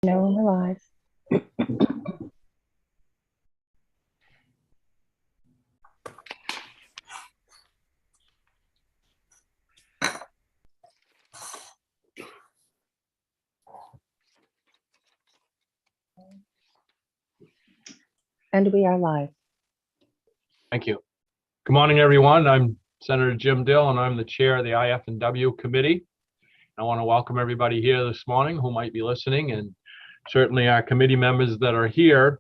No, we're live. And we are live. Thank you. Good morning, everyone. I'm Senator Jim Dill, and I'm the chair of the IF&W committee. I want to welcome everybody here this morning who might be listening, and certainly our committee members that are here.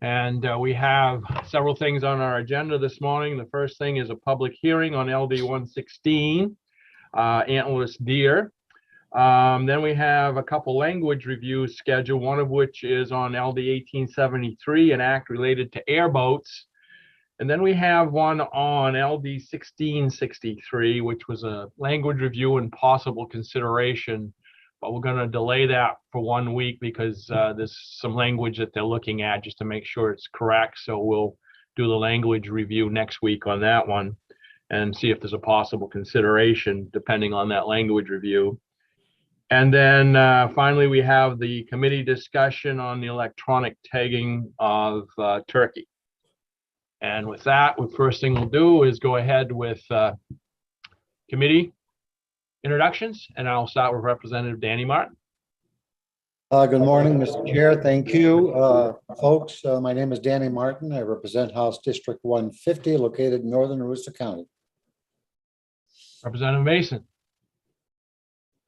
And we have several things on our agenda this morning. The first thing is a public hearing on LD 116, antlerless deer. Then we have a couple language reviews scheduled, one of which is on LD 1873, an act related to airboats. And then we have one on LD 1663, which was a language review and possible consideration, but we're going to delay that for 1 week because there's some language that they're looking at just to make sure it's correct. So we'll do the language review next week on that one and see if there's a possible consideration depending on that language review. And then finally, we have the committee discussion on the electronic tagging of turkey. And with that, the first thing we'll do is go ahead with committee introductions, and I'll start with Representative Danny Martin. Good morning, Mr. Chair. Thank you, folks. My name is Danny Martin. I represent House District 150, located in northern Aroostook County. Representative Mason.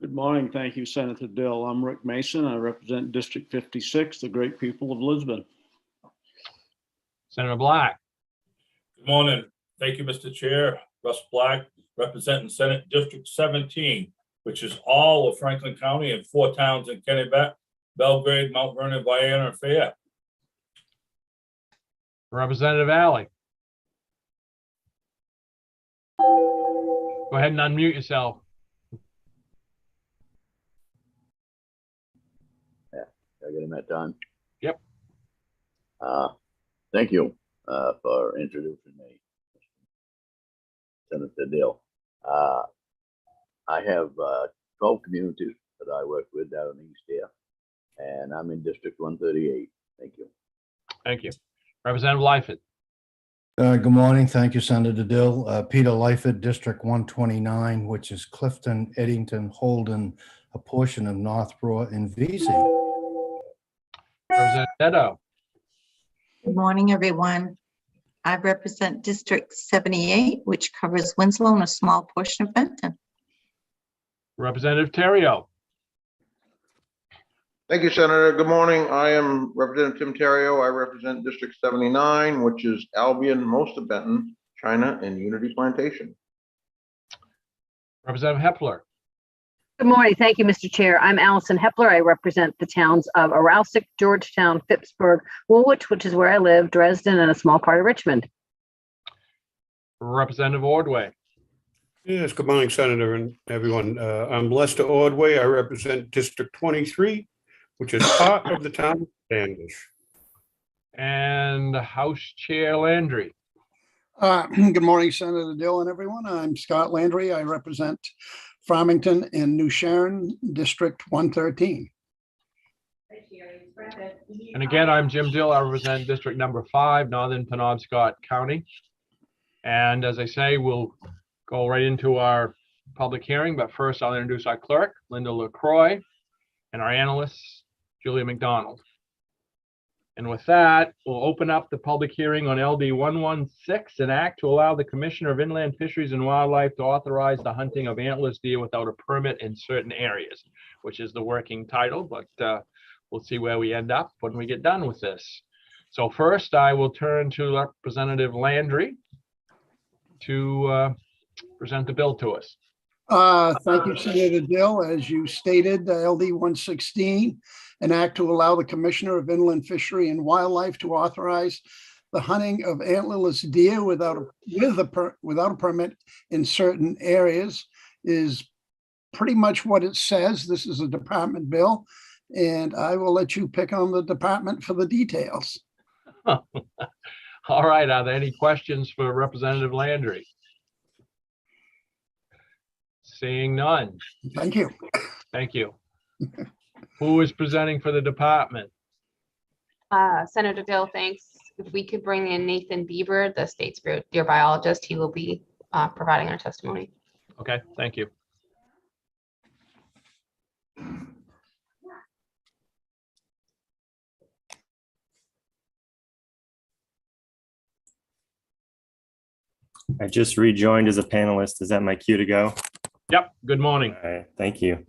Good morning. Thank you, Senator Dill. I'm Rick Mason. I represent District 56, the great people of Lisbon. Senator Black. Good morning. Thank you, Mr. Chair. Russ Black, representing Senate District 17, which is all of Franklin County and 4 towns in Kennebec, Belgrade, Mount Vernon, Vienna, and Fayette. Representative Alley. Go ahead and unmute yourself. I get him that time. Yep. Thank you for introducing me, Senator Dill. I have 12 communities that I work with down in East here, and I'm in District 138. Thank you. Thank you. Representative Lyford. Good morning. Thank you, Senator Dill. Peter Lyford, District 129, which is Clifton, Eddington, Holden, a portion of North Broad, and Vesey. Representative Neto. Good morning, everyone. I represent District 78, which covers Winslow and a small portion of Benton. Representative Terrio. Thank you, Senator. Good morning. I am Representative Tim Terrio. I represent District 79, which is Albion, most of Benton, China, and Unity Plantation. Representative Hepler. Good morning. Thank you, Mr. Chair. I'm Allison Hepler. I represent the towns of Aroustic, Georgetown, Phippsburg, Woolwich, which is where I live, Dresden, and a small part of Richmond. Representative Ordway. Yes, good morning, Senator and everyone. I'm Lester Ordway. I represent District 23, which is part of the town of Standish. And House Chair Landry. Good morning, Senator Dill and everyone. I'm Scott Landry. I represent Farmington and New Sharon, District 113. And again, I'm Jim Dill. I represent District number 5, Northern Penobscot County. And as I say, we'll go right into our public hearing, but first I'll introduce our clerk, Linda LaCroix, and our analyst, Julia McDonald. And with that, we'll open up the public hearing on LD 116, an act to allow the Commissioner of Inland Fisheries and Wildlife to authorize the hunting of antlerless deer without a permit in certain areas, which is the working title, but we'll see where we end up when we get done with this. So first, I will turn to Representative Landry to present the bill to us. Thank you, Senator Dill. As you stated, LD 116, an act to allow the Commissioner of Inland Fishery and Wildlife to authorize the hunting of antlerless deer without a permit in certain areas is pretty much what it says. This is a department bill, and I will let you pick on the department for the details. All right. Are there any questions for Representative Landry? Seeing none. Thank you. Thank you. Who is presenting for the department? Senator Dill, thanks. If we could bring in Nathan Bieber, the state's deer biologist, he will be providing our testimony. Okay, thank you. I just rejoined as a panelist. Is that my cue to go? Yep, good morning. All right, thank you.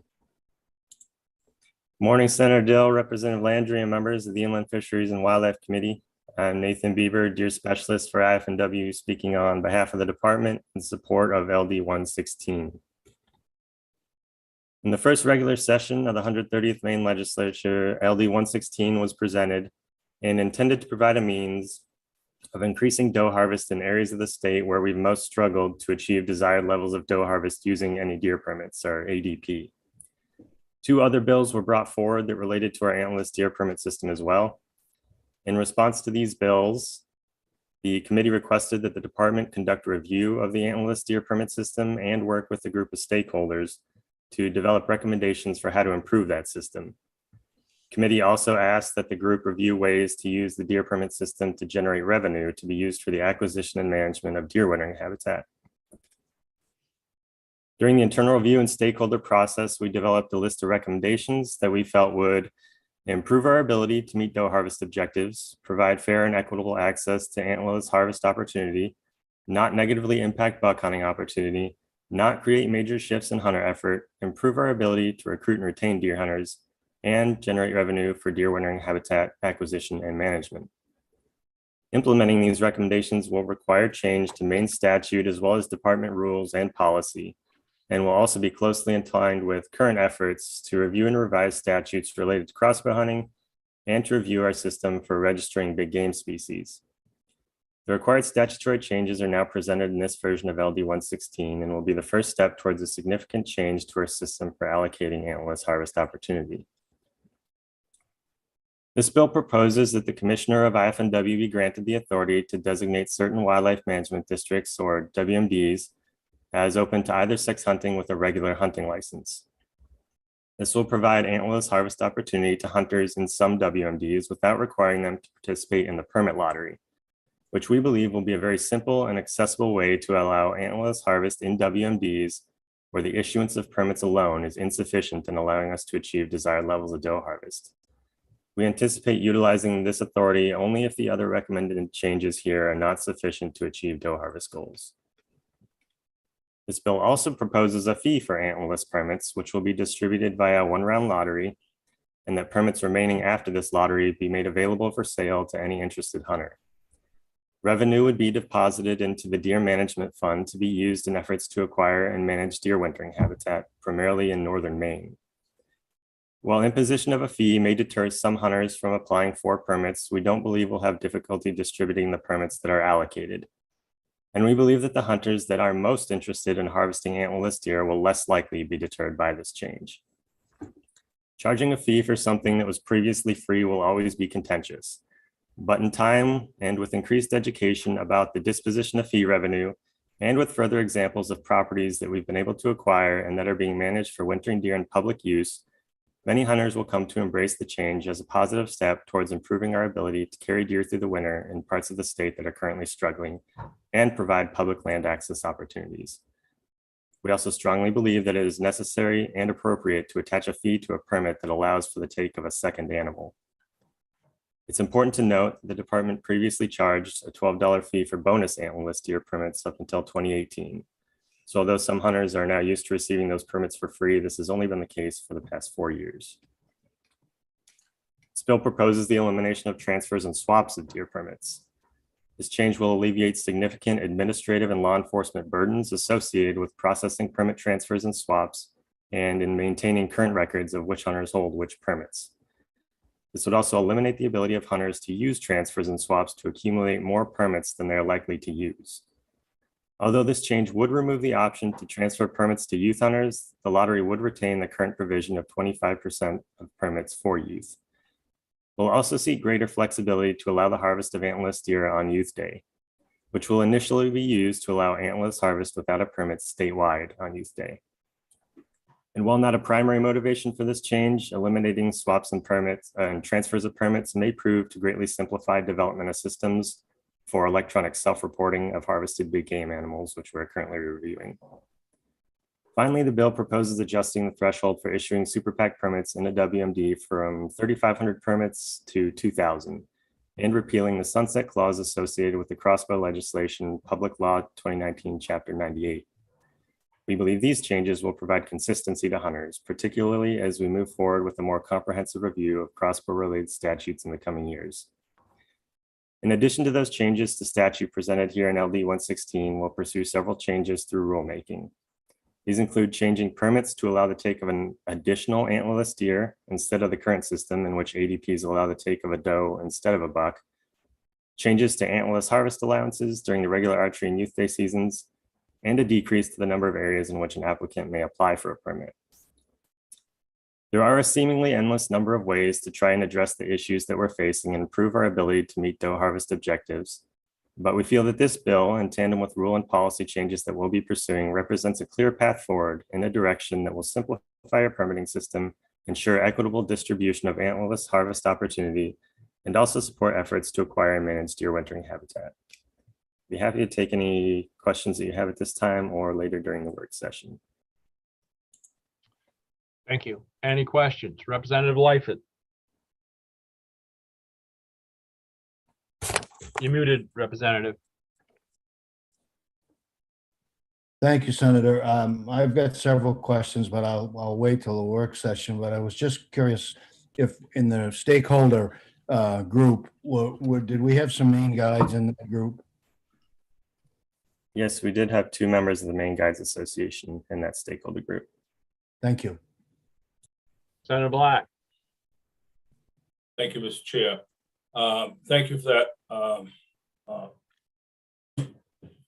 Morning, Senator Dill, Representative Landry, and members of the Inland Fisheries and Wildlife Committee. I'm Nathan Bieber, Deer Specialist for IFNW, speaking on behalf of the department in support of LD 116. In the first regular session of the 130th Maine Legislature, LD 116 was presented and intended to provide a means of increasing doe harvest in areas of the state where we've most struggled to achieve desired levels of doe harvest using any deer permits, or ADP. Two other bills were brought forward that related to our antlerless deer permit system as well. In response to these bills, the committee requested that the department conduct a review of the antlerless deer permit system and work with a group of stakeholders to develop recommendations for how to improve that system. Committee also asked that the group review ways to use the deer permit system to generate revenue to be used for the acquisition and management of deer wintering habitat. During the internal review and stakeholder process, we developed a list of recommendations that we felt would improve our ability to meet doe harvest objectives, provide fair and equitable access to antlerless harvest opportunity, not negatively impact buck hunting opportunity, not create major shifts in hunter effort, improve our ability to recruit and retain deer hunters, and generate revenue for deer wintering habitat acquisition and management. Implementing these recommendations will require change to Maine statute as well as department rules and policy, and will also be closely entwined with current efforts to review and revise statutes related to crossbow hunting and to review our system for registering big game species. The required statutory changes are now presented in this version of LD 116 and will be the first step towards a significant change to our system for allocating antlerless harvest opportunity. This bill proposes that the Commissioner of IFNW be granted the authority to designate certain wildlife management districts, or WMDs, as open to either sex hunting with a regular hunting license. This will provide antlerless harvest opportunity to hunters in some WMDs without requiring them to participate in the permit lottery, which we believe will be a very simple and accessible way to allow antlerless harvest in WMDs where the issuance of permits alone is insufficient in allowing us to achieve desired levels of doe harvest. We anticipate utilizing this authority only if the other recommended changes here are not sufficient to achieve doe harvest goals. This bill also proposes a fee for antlerless permits, which will be distributed via a one-round lottery, and that permits remaining after this lottery be made available for sale to any interested hunter. Revenue would be deposited into the Deer Management Fund to be used in efforts to acquire and manage deer wintering habitat, primarily in northern Maine. While imposition of a fee may deter some hunters from applying for permits, we don't believe we'll have difficulty distributing the permits that are allocated. And we believe that the hunters that are most interested in harvesting antlerless deer will less likely be deterred by this change. Charging a fee for something that was previously free will always be contentious. But in time and with increased education about the disposition of fee revenue, and with further examples of properties that we've been able to acquire and that are being managed for wintering deer in public use, many hunters will come to embrace the change as a positive step towards improving our ability to carry deer through the winter in parts of the state that are currently struggling and provide public land access opportunities. We also strongly believe that it is necessary and appropriate to attach a fee to a permit that allows for the take of a second animal. It's important to note the department previously charged a $12 fee for bonus antlerless deer permits up until 2018. So although some hunters are now used to receiving those permits for free, this has only been the case for the past 4 years. This bill proposes the elimination of transfers and swaps of deer permits. This change will alleviate significant administrative and law enforcement burdens associated with processing permit transfers and swaps and in maintaining current records of which hunters hold which permits. This would also eliminate the ability of hunters to use transfers and swaps to accumulate more permits than they are likely to use. Although this change would remove the option to transfer permits to youth hunters, the lottery would retain the current provision of 25% of permits for youth. We'll also seek greater flexibility to allow the harvest of antlerless deer on Youth Day, which will initially be used to allow antlerless harvest without a permit statewide on Youth Day. And while not a primary motivation for this change, eliminating swaps and permits and transfers of permits may prove to greatly simplify development of systems for electronic self-reporting of harvested big game animals, which we're currently reviewing. Finally, the bill proposes adjusting the threshold for issuing super PAC permits in a WMD from 3,500 permits to 2,000, and repealing the sunset clause associated with the crossbow legislation, Public Law 2019, Chapter 98. We believe these changes will provide consistency to hunters, particularly as we move forward with a more comprehensive review of crossbow-related statutes in the coming years. In addition to those changes, the statute presented here in LD 116 will pursue several changes through rulemaking. These include changing permits to allow the take of an additional antlerless deer instead of the current system in which ADPs allow the take of a doe instead of a buck, changes to antlerless harvest allowances during the regular archery and youth day seasons, and a decrease to the number of areas in which an applicant may apply for a permit. There are a seemingly endless number of ways to try and address the issues that we're facing and improve our ability to meet doe harvest objectives. But we feel that this bill, in tandem with rule and policy changes that we'll be pursuing, represents a clear path forward in a direction that will simplify our permitting system, ensure equitable distribution of antlerless harvest opportunity, and also support efforts to acquire and manage deer wintering habitat. Be happy to take any questions that you have at this time or later during the work session. Thank you. Any questions? Representative Lyford. You're muted, Representative. Thank you, Senator. I've got several questions, but I'll wait till the work session. But I was just curious if in the stakeholder group, did we have some main guides in the group? Yes, we did have 2 members of the Maine Guides Association in that stakeholder group. Thank you. Senator Black. Thank you, Mr. Chair. Thank you for that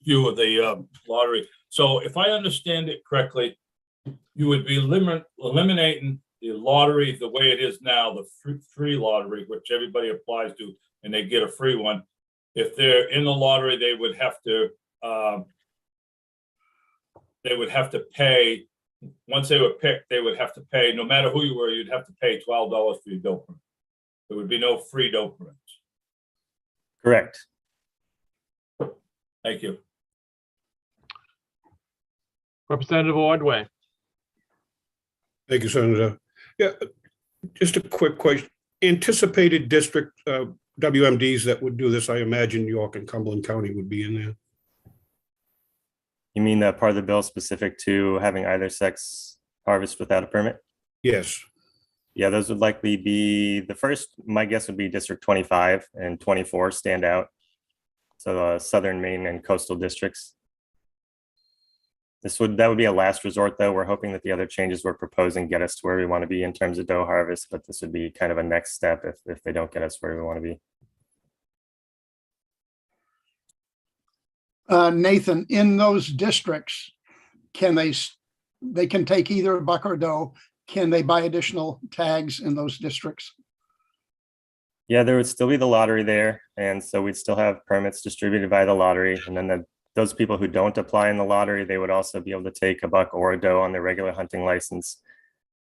view of the lottery. So if I understand it correctly, you would be eliminating the lottery the way it is now, the free lottery, which everybody applies to and they get a free one. If they're in the lottery, they would have to pay. Once they were picked, they would have to pay, no matter who you were, you'd have to pay $12 for your doe permit. There would be no free doe permits. Correct. Thank you. Representative Ordway. Thank you, Senator. Yeah, just a quick question. Anticipated district WMDs that would do this, I imagine York and Cumberland County would be in there. You mean that part of the bill specific to having either sex harvest without a permit? Yes. Yeah, those would likely be the first. My guess would be District 25 and 24 stand out. So Southern Maine and coastal districts. That would be a last resort, though. We're hoping that the other changes we're proposing get us to where we want to be in terms of doe harvest, but this would be kind of a next step if they don't get us where we want to be. Nathan, in those districts, they can take either a buck or doe. Can they buy additional tags in those districts? Yeah, there would still be the lottery there. And so we'd still have permits distributed by the lottery. And then those people who don't apply in the lottery, they would also be able to take a buck or a doe on their regular hunting license.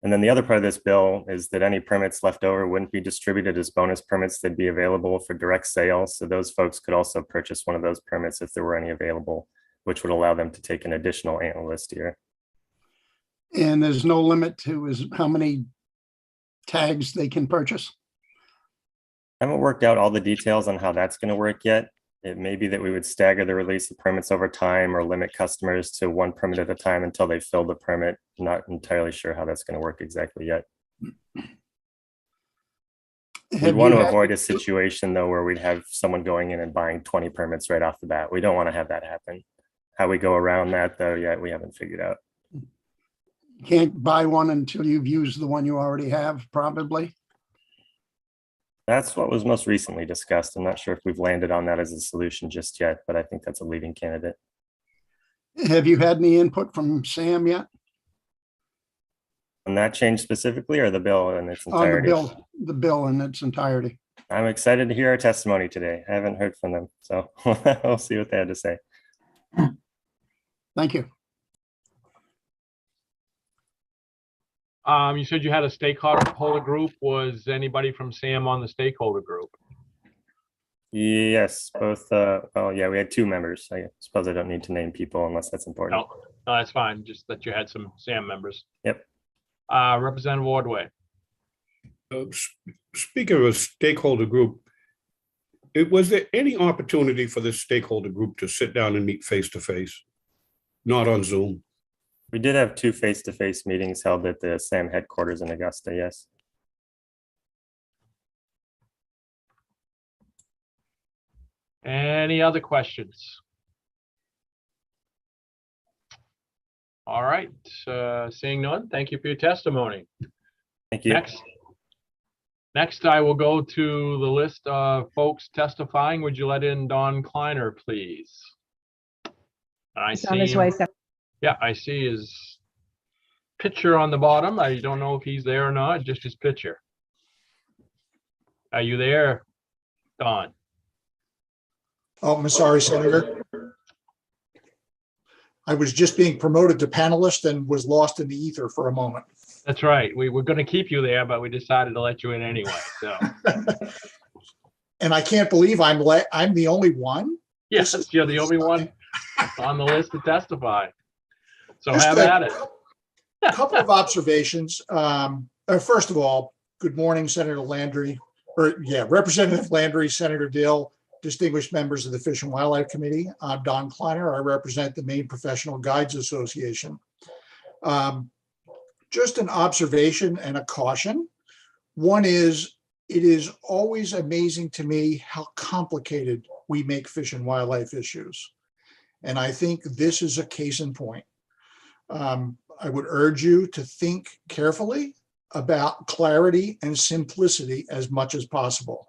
And then the other part of this bill is that any permits left over wouldn't be distributed as bonus permits. They'd be available for direct sale. So those folks could also purchase one of those permits if there were any available, which would allow them to take an additional antlerless deer. And there's no limit to how many tags they can purchase? I haven't worked out all the details on how that's going to work yet. It may be that we would stagger the release of permits over time or limit customers to one permit at a time until they fill the permit. I'm not entirely sure how that's going to work exactly yet. We'd want to avoid a situation, though, where we'd have someone going in and buying 20 permits right off the bat. We don't want to have that happen. How we go around that, though, yet we haven't figured out. Can't buy one until you've used the one you already have, probably. That's what was most recently discussed. I'm not sure if we've landed on that as a solution just yet, but I think that's a leading candidate. Have you had any input from Sam yet? On that change specifically, or the bill in its entirety? On the bill in its entirety. I'm excited to hear our testimony today. I haven't heard from them, so we'll see what they had to say. Thank you. You said you had a stakeholder group. Was anybody from SAM on the stakeholder group? Yes, both, well, yeah, we had 2 members. I suppose I don't need to name people unless that's important. No, that's fine. Just that you had some SAM members. Yep. Representative Wardway. Speaking of a stakeholder group, was there any opportunity for this stakeholder group to sit down and meet face to face, not on Zoom? We did have 2 face-to-face meetings held at the SAM headquarters in Augusta, yes. Any other questions? All right, seeing none, thank you for your testimony. Thank you. Next, I will go to the list of folks testifying. Would you let in Don Kleiner, please? I He's on see his him. way, sir. Yeah, I see his picture on the bottom. I don't know if he's there or not, just his picture. Are you there, Don? Oh, I'm sorry, Senator. I was just being promoted to panelist and was lost in the ether for a moment. That's right. We were going to keep you there, but we decided to let you in anyway. So. And I can't believe I'm the only one. Yes, you're the only one on the list to testify. So Just have at it. A couple of observations. First of all, good morning, Senator Landry, Representative Landry, Senator Dill, distinguished members of the Fish and Wildlife Committee. I'm Don Kleiner. I represent the Maine Professional Guides Association. Just an observation and a caution. One is, it is always amazing to me how complicated we make fish and wildlife issues. And I think this is a case in point. I would urge you to think carefully about clarity and simplicity as much as possible.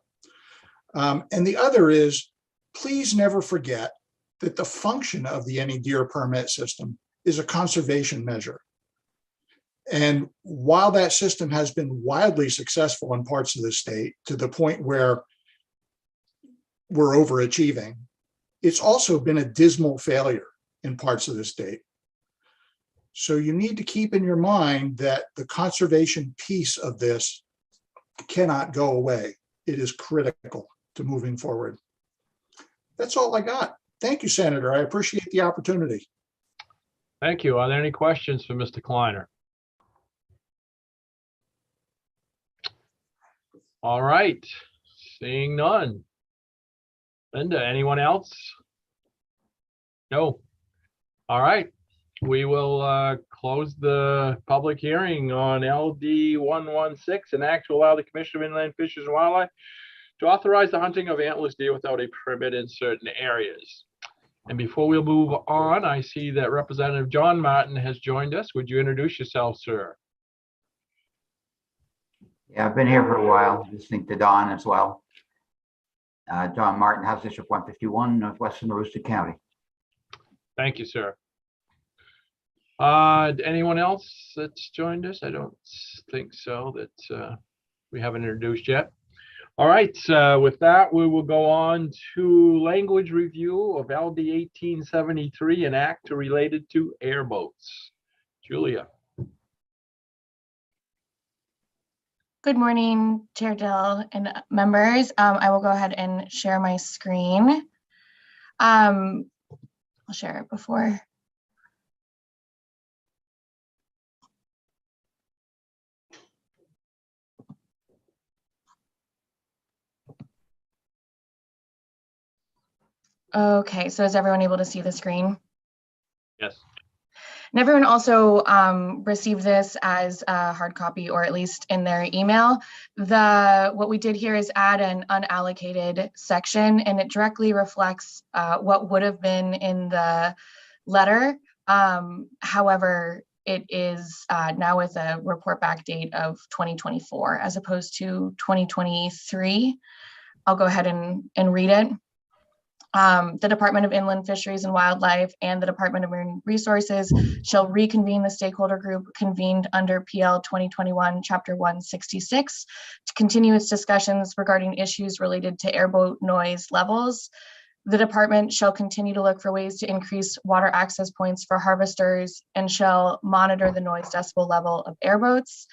And the other is, please never forget that the function of the any deer permit system is a conservation measure. And while that system has been wildly successful in parts of the state to the point where we're overachieving, it's also been a dismal failure in parts of the state. So you need to keep in your mind that the conservation piece of this cannot go away. It is critical to moving forward. That's all I got. Thank you, Senator. I appreciate the opportunity. Thank you. Are there any questions for Mr. Kleiner? All right, seeing none. Linda, anyone else? No. All right, we will close the public hearing on LD 116, an act to allow the Commission of Inland Fisheries and Wildlife to authorize the hunting of antlerless deer without a permit in certain areas. And before we move on, I see that Representative John Martin has joined us. Would you introduce yourself, sir? Yeah, I've been here for a while, listening to Don as well. John Martin, House District 151, Northwestern Aroostook County. Thank you, sir. Anyone else that's joined us? I don't think so, that we haven't introduced yet. All right, with that, we will go on to language review of LD 1873, an act related to airboats. Julia. Good morning, Chair Dill and members. I will go ahead and share my screen. I'll share it before. Okay, so is everyone able to see the screen? Yes. And everyone also received this as a hard copy, or at least in their email. What we did here is add an unallocated section, and it directly reflects what would have been in the letter. However, it is now with a report back date of 2024 as opposed to 2023. I'll go ahead and read it. The Department of Inland Fisheries and Wildlife and the Department of Marine Resources shall reconvene the stakeholder group convened under PL 2021 Chapter 166 to continue its discussions regarding issues related to airboat noise levels. The department shall continue to look for ways to increase water access points for harvesters and shall monitor the noise decibel level of airboats.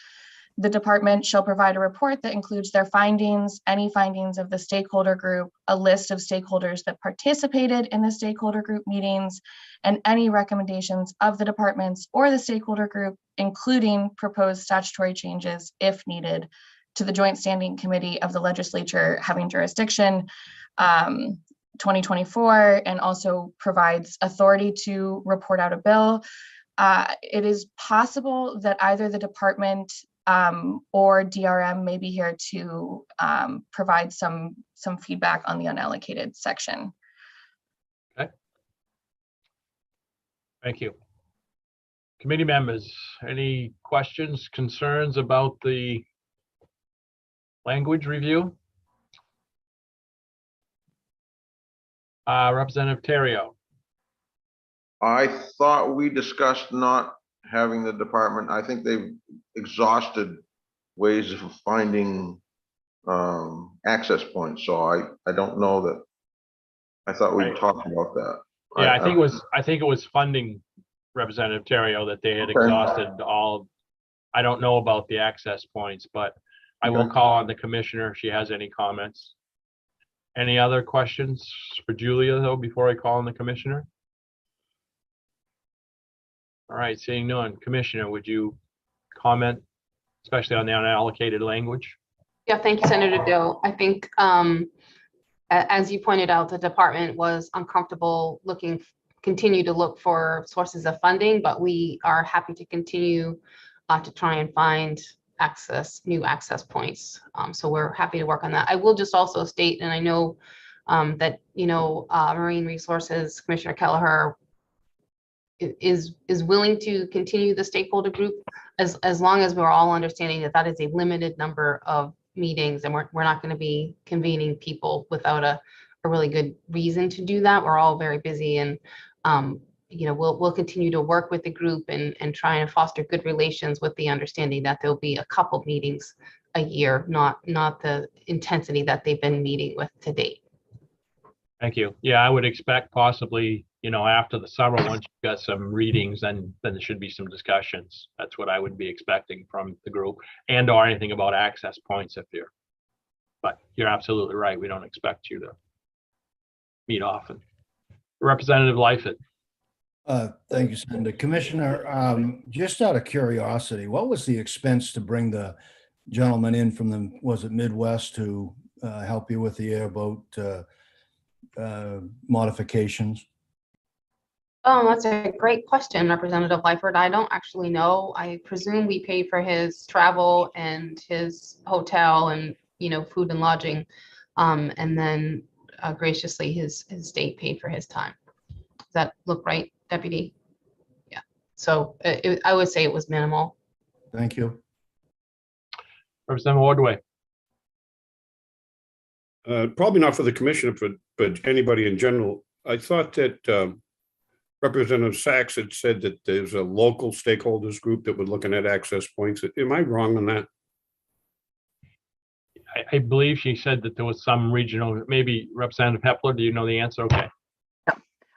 The department shall provide a report that includes their findings, any findings of the stakeholder group, a list of stakeholders that participated in the stakeholder group meetings, and any recommendations of the departments or the stakeholder group, including proposed statutory changes, if needed, to the Joint Standing Committee of the Legislature having jurisdiction, 2024, and also provides authority to report out a bill. It is possible that either the department or DRM may be here to provide some feedback on the unallocated section. Okay. Thank you. Committee members, any questions, concerns about the language review? Representative Terrio. I thought we discussed not having the department. I think they've exhausted ways of finding access points. So I don't know that. I thought we talked about that. Yeah, I think it was funding, Representative Terrio, that they had exhausted all. I don't know about the access points, but I will call on the commissioner if she has any comments. Any other questions for Julia, though, before I call on the commissioner? All right, seeing none. Commissioner, would you comment, especially on the unallocated language? Yeah, thank you, Senator Dill. I think, as you pointed out, the department was uncomfortable continue to look for sources of funding, but we are happy to continue to try and find new access points. So we're happy to work on that. I will just also state, and I know that, Marine Resources Commissioner Kelleher is willing to continue the stakeholder group as long as we're all understanding that that is a limited number of meetings, and we're not going to be convening people without a really good reason to do that. We're all very busy, and we'll continue to work with the group and try and foster good relations with the understanding that there'll be a couple meetings a year, not the intensity that they've been meeting with to date. Thank you. Yeah, I would expect possibly, after the summer, once you've got some readings, then there should be some discussions. That's what I would be expecting from the group, and or anything about access points but you're absolutely right. We don't expect you to meet often. Representative Lyford. Thank you, Senator. Commissioner, just out of curiosity, what was the expense to bring the gentleman in from was it Midwest to help you with the airboat modifications? Oh, that's a great question, Representative Lyford. I don't actually know. I presume we pay for his travel and his hotel and, food and lodging. And then graciously his state paid for his time. Does that look right, Deputy? Yeah. So I would say it was minimal. Thank you. Representative Ordway. Probably not for the commissioner, but anybody in general. I thought that Representative Sachs had said that there's a local stakeholders group that was looking at access points. Am I wrong on that? I believe she said that there was some regional, maybe Representative Hepler, do you know the answer? Okay.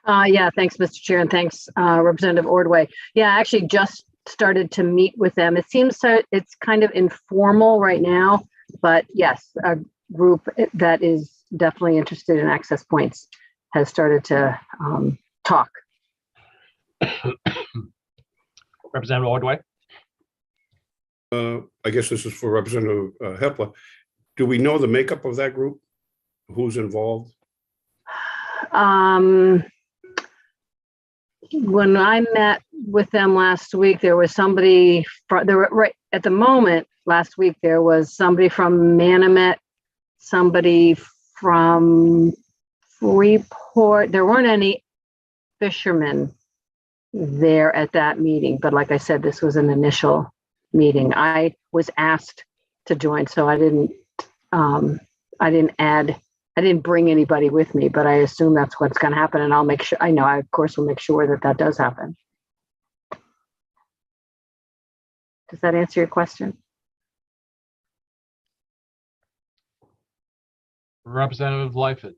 Yeah, thanks, Mr. Chair, and thanks, Representative Ordway. Yeah, I actually just started to meet with them. It seems it's kind of informal right now, but yes, a group that is definitely interested in access points has started to talk. Representative Ordway. I guess this is for Representative Hepler. Do we know the makeup of that group? Who's involved? When I met with them last week, there was somebody right at the moment last week, there was somebody from Manamet, somebody from Freeport. There weren't any fishermen there at that meeting, but like I said, this was an initial meeting. I was asked to join, so I didn't bring anybody with me, but I assume that's what's going to happen, and I'll make sure. I of course will make sure that does happen. Does that answer your question? Representative Lyford.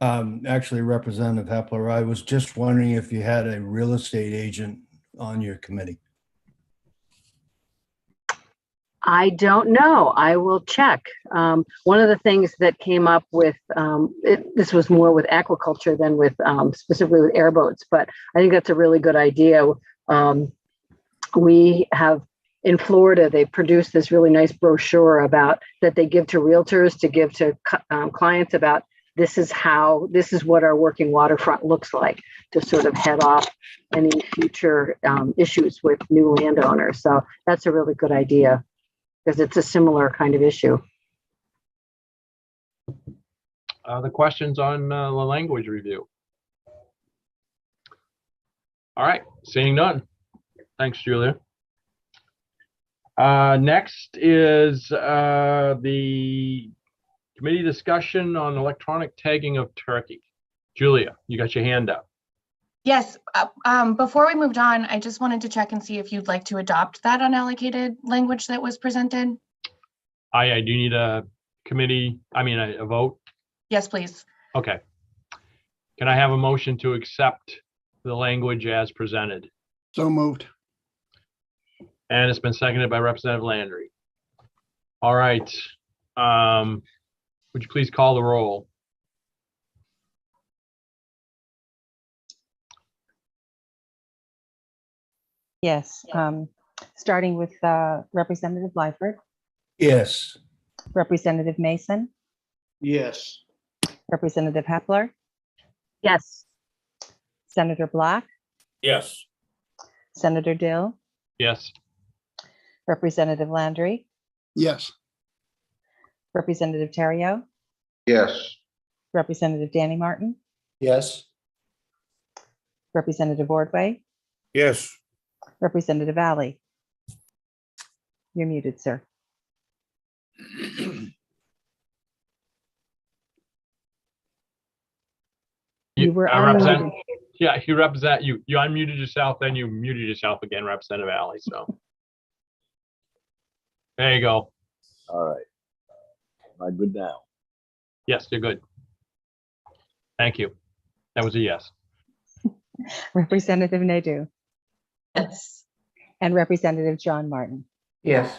Actually, Representative Hepler, I was just wondering if you had a real estate agent on your committee. I don't know. I will check. One of the things that came up with, this was more with aquaculture than with specifically with airboats, but I think that's a really good idea. We have in Florida, they produced this really nice brochure about that they give to realtors to give to clients about this is what our working waterfront looks like to sort of head off any future issues with new landowners. So that's a really good idea because it's a similar kind of issue. The questions on the language review. All right, seeing none. Thanks, Julia. Next is the committee discussion on electronic tagging of turkey. Julia, you got your hand up. Yes, before we moved on, I just wanted to check and see if you'd like to adopt that unallocated language that was presented. I do need a vote. Yes, please. Okay. Can I have a motion to accept the language as presented? So moved. And it's been seconded by Representative Landry. All right. Would you please call the roll? Yes, starting with Representative Lyford, Yes. Representative Mason, Yes. Representative Hepler, Yes. Senator Black, Yes. Senator Dill, Yes. Representative Landry, Yes. Representative Terrio, Yes. Representative Danny Martin, Yes. Representative Ordway, Yes. Representative Alley. You're muted, sir. You were unmuted. Yeah, you unmuted yourself, then you muted yourself again, Representative Alley. So there you go. All right. Am I good now? Yes, you're good. Thank you. That was a yes. Representative Nadeau. Yes. And Representative John Martin. Yes.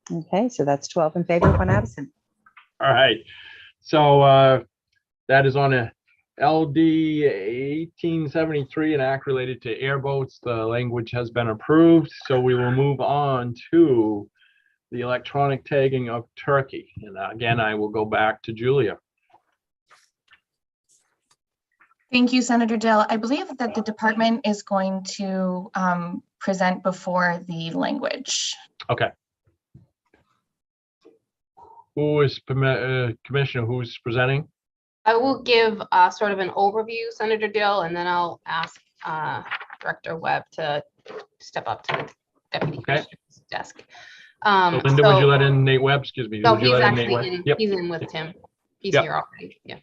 Okay, so that's 12 in favor, 1 absent. All right. So that is on a LD 1873, an act related to airboats. The language has been approved. So we will move on to the electronic tagging of turkey. And again, I will go back to Julia. Thank you, Senator Dill. I believe that the department is going to present before the language. Okay. Who is Commissioner? Who's presenting? I will give sort of an overview, Senator Dill, and then I'll ask Director Webb to step up to the Deputy Commissioner's desk. So Linda, would you let in Nate Webb? Excuse me. No, Would you he's let in Nate actually Webb? in, Yep. he's in with Tim. He's Yep. here already, yeah.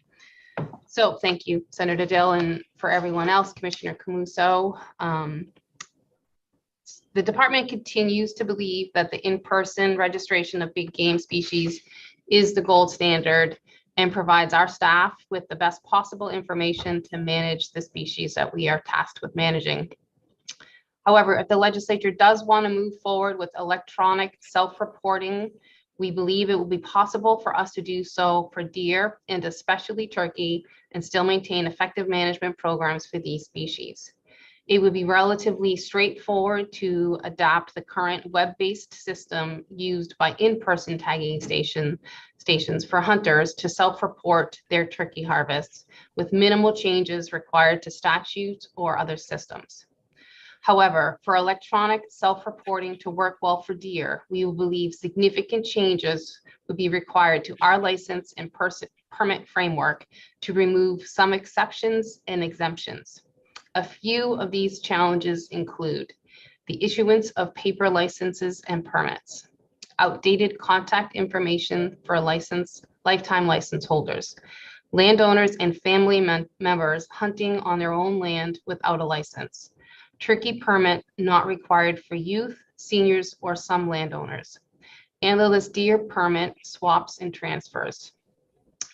So thank you, Senator Dill, and for everyone else, Commissioner Camuso. The department continues to believe that the in-person registration of big game species is the gold standard and provides our staff with the best possible information to manage the species that we are tasked with managing. However, if the legislature does want to move forward with electronic self-reporting, we believe it will be possible for us to do so for deer and especially turkey and still maintain effective management programs for these species. It would be relatively straightforward to adapt the current web-based system used by in-person tagging stations for hunters to self-report their turkey harvests with minimal changes required to statutes or other systems. However, for electronic self-reporting to work well for deer, we believe significant changes would be required to our license and permit framework to remove some exceptions and exemptions. A few of these challenges include the issuance of paper licenses and permits, outdated contact information for lifetime license holders, landowners and family members hunting on their own land without a license, turkey permit not required for youth, seniors, or some landowners, antlerless deer permit swaps and transfers,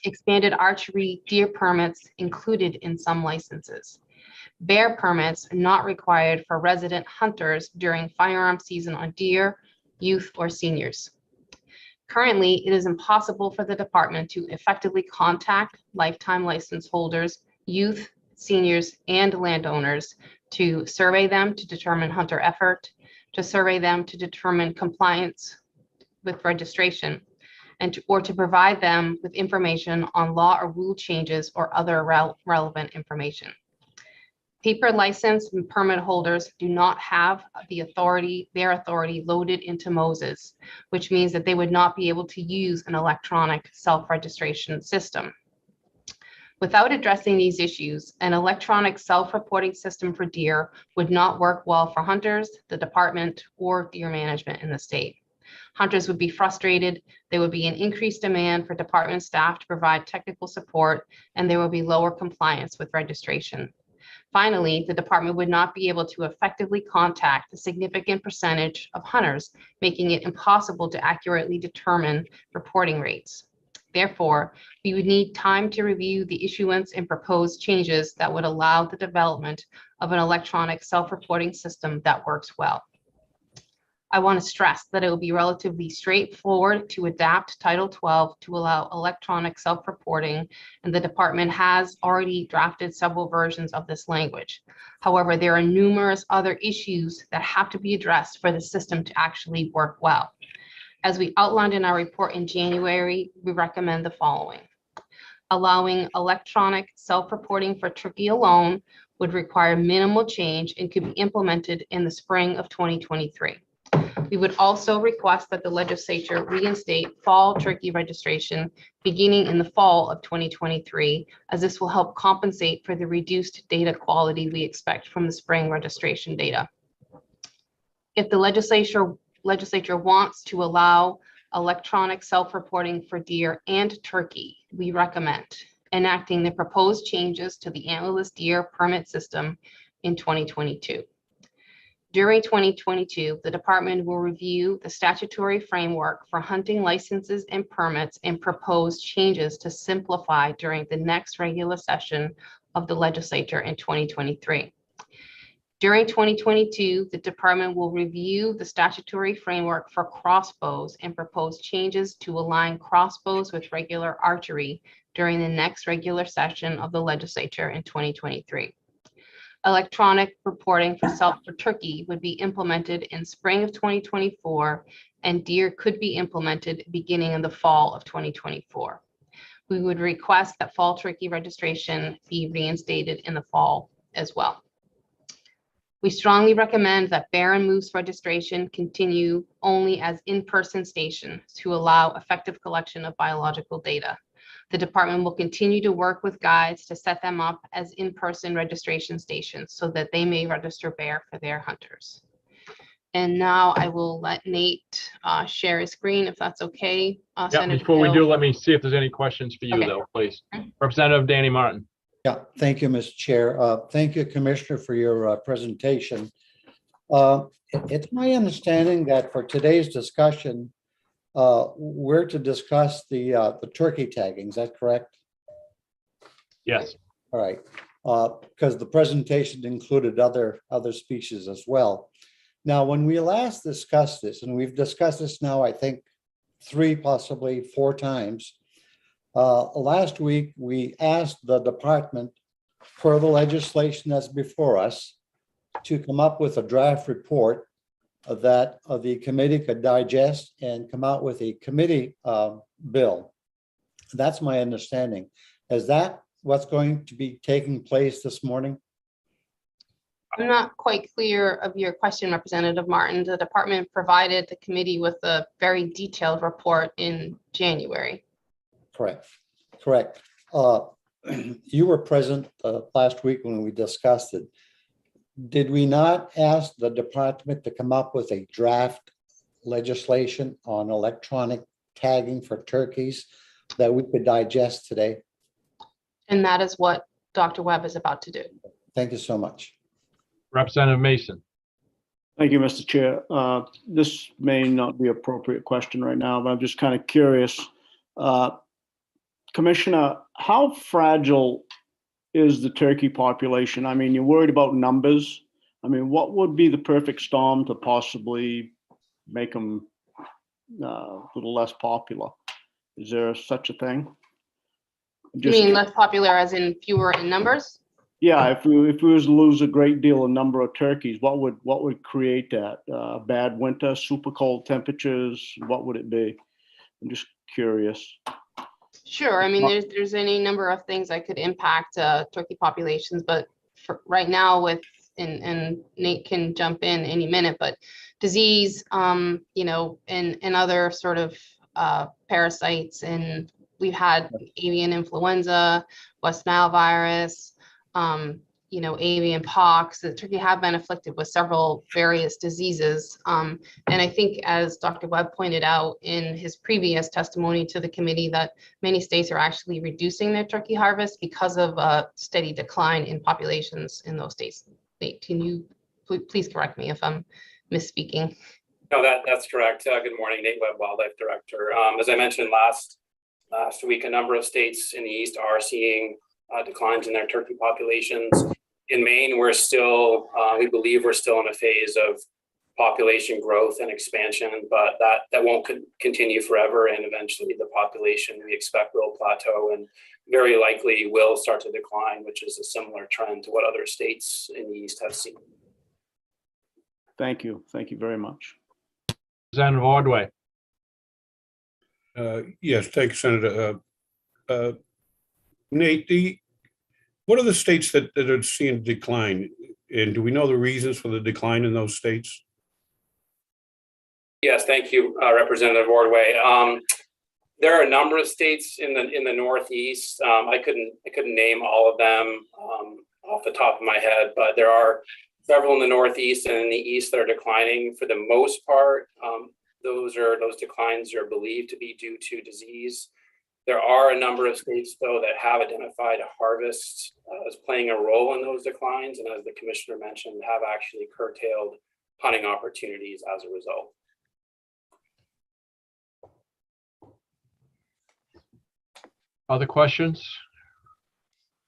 Expanded archery deer permits included in some licenses. Bear permits are not required for resident hunters during firearm season on deer, youth, or seniors. Currently, it is impossible for the department to effectively contact lifetime license holders, youth, seniors, and landowners to survey them to determine hunter effort, to survey them to determine compliance with registration, or to provide them with information on law or rule changes or other relevant information. Paper license and permit holders do not have their authority loaded into Moses, which means that they would not be able to use an electronic self-registration system. Without addressing these issues, an electronic self-reporting system for deer would not work well for hunters, the department, or deer management in the state. Hunters would be frustrated, there would be an increased demand for department staff to provide technical support, and there will be lower compliance with registration. Finally, the department would not be able to effectively contact a significant percentage of hunters, making it impossible to accurately determine reporting rates. Therefore, we would need time to review the issuance and proposed changes that would allow the development of an electronic self-reporting system that works well. I want to stress that it will be relatively straightforward to adapt Title 12 to allow electronic self-reporting, and the department has already drafted several versions of this language. However, there are numerous other issues that have to be addressed for the system to actually work well. As we outlined in our report in January, we recommend the following. Allowing electronic self-reporting for turkey alone would require minimal change and could be implemented in the spring of 2023. We would also request that the legislature reinstate fall turkey registration beginning in the fall of 2023, as this will help compensate for the reduced data quality we expect from the spring registration data. If the legislature wants to allow electronic self-reporting for deer and turkey, we recommend enacting the proposed changes to the antlerless deer permit system in 2022. During 2022, the department will review the statutory framework for hunting licenses and permits and propose changes to simplify during the next regular session of the legislature in 2023. During 2022, the department will review the statutory framework for crossbows and propose changes to align crossbows with regular archery during the next regular session of the legislature in 2023. Electronic reporting for turkey would be implemented in spring of 2024, and deer could be implemented beginning in the fall of 2024. We would request that fall turkey registration be reinstated in the fall as well. We strongly recommend that bear and moose registration continue only as in-person stations to allow effective collection of biological data. The department will continue to work with guides to set them up as in-person registration stations so that they may register bear for their hunters. And now I will let Nate share his screen if that's okay. Yeah, before we do, let me see if there's any questions for you though, please. Representative Danny Martin. Yeah, thank you, Mr. Chair. Thank you, Commissioner, for your presentation. It's my understanding that for today's discussion, we're to discuss the turkey tagging. Is that correct? Yes. All right. Because the presentation included other species as well. Now, when we last discussed this, and we've discussed this now, I think 3, possibly 4 times. Last week, we asked the department for the legislation that's before us to come up with a draft report that the committee could digest and come out with a committee bill. That's my understanding. Is that what's going to be taking place this morning? I'm not quite clear of your question, Representative Martin. The department provided the committee with a very detailed report in January. Correct. You were present last week when we discussed it. Did we not ask the department to come up with a draft legislation on electronic tagging for turkeys that we could digest today? And that is what Dr. Webb is about to do. Thank you so much. Representative Mason. Thank you, Mr. Chair. This may not be an appropriate question right now, but I'm just kind of curious. Commissioner, how fragile is the turkey population? I mean, you're worried about numbers. I mean, what would be the perfect storm to possibly make them a little less popular? Is there such a thing? You mean less popular as in fewer in numbers? Yeah, if we was to lose a great deal of number of turkeys, what would create that? Bad winter, super cold temperatures, what would it be? I'm just curious. Sure. I mean, there's any number of things that could impact turkey populations, but for right now and Nate can jump in any minute, but disease, you know, and other sort of parasites, and we've had avian influenza, West Nile virus, you know, avian pox. The turkey have been afflicted with several various diseases. And I think, as Dr. Webb pointed out in his previous testimony to the committee, that many states are actually reducing their turkey harvest because of a steady decline in populations in those states. Nate, can you please correct me if I'm misspeaking? No, that's correct. Good morning, Nate Webb, Wildlife Director. As I mentioned last week, a number of states in the East are seeing declines in their turkey populations. In Maine, we're still, we believe we're still in a phase of population growth and expansion, but that won't continue forever. And eventually the population, we expect, will plateau and very likely will start to decline, which is a similar trend to what other states in the East have seen. Thank you. Thank you very much. Representative Ordway. Yes, thank you, Senator. Nate, what are the states that are seeing decline? And do we know the reasons for the decline in those states? Yes, thank you, Representative Ordway. There are a number of states in the Northeast. I couldn't name all of them off the top of my head, but there are several in the Northeast and in the East that are declining. For the most part, those declines are believed to be due to disease. There are a number of states, though, that have identified harvest as playing a role in those declines, and as the commissioner mentioned, have actually curtailed hunting opportunities as a result. Other questions?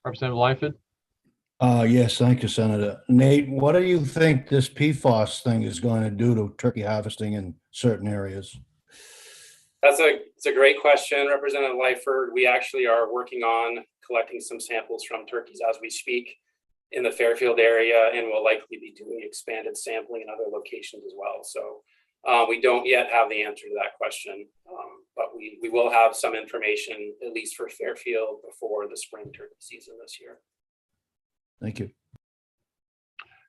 Representative Lyford. Yes, thank you, Senator. Nate, what do you think this PFAS thing is going to do to turkey harvesting in certain areas? It's a great question, Representative Lyford. We actually are working on collecting some samples from turkeys as we speak in the Fairfield area, and will likely be doing expanded sampling in other locations as well. So we don't yet have the answer to that question, but we will have some information, at least for Fairfield, before the spring turkey season this year. Thank you.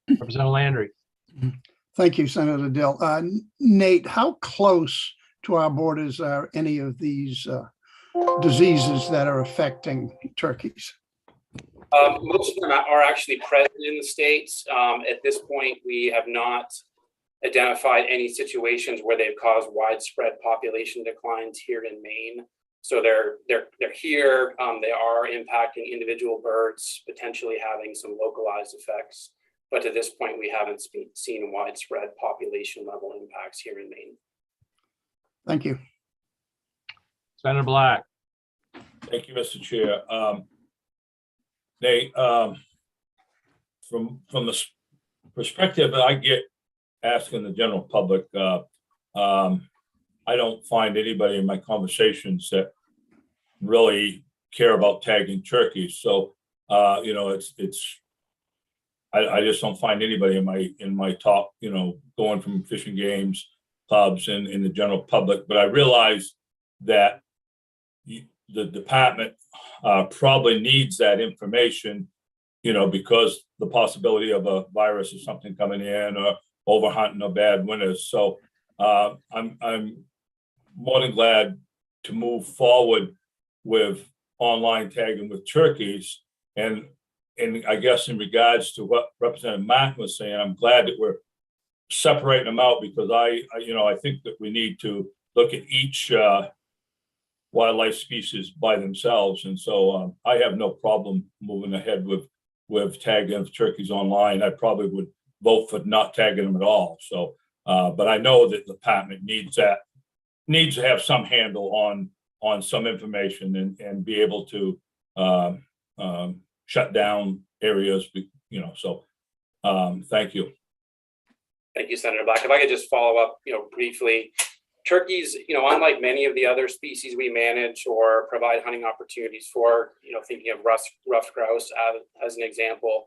Representative Landry. Thank you, Senator Dill. Nate, how close to our borders are any of these diseases that are affecting turkeys? Most of them are actually present in the states. At this point, we have not identified any situations where they've caused widespread population declines here in Maine. So they're here. They are impacting individual birds, potentially having some localized effects. But to this point, we haven't seen widespread population level impacts here in Maine. Thank you. Senator Black. Thank you, Mr. Chair. Nate, from the perspective that I get asking the general public, I don't find anybody in my conversations that really care about tagging turkeys. So, you know, I just don't find anybody in my talk, you know, going from fishing games, pubs, and in the general public. But I realize that the department probably needs that information, you know, because the possibility of a virus or something coming in, or overhunting or bad winters. So I'm more than glad to move forward with online tagging with turkeys. And I guess in regards to what Representative Martin was saying, I'm glad that we're separating them out, because I think that we need to look at each wildlife species by themselves. And so I have no problem moving ahead with tagging of turkeys online. I probably would vote for not tagging them at all. So, but I know that the department needs to have some handle on some information and be able to shut down areas, so thank you. Thank you, Senator Black. If I could just follow up, briefly. Turkeys, unlike many of the other species we manage or provide hunting opportunities for, thinking of ruffed grouse as an example,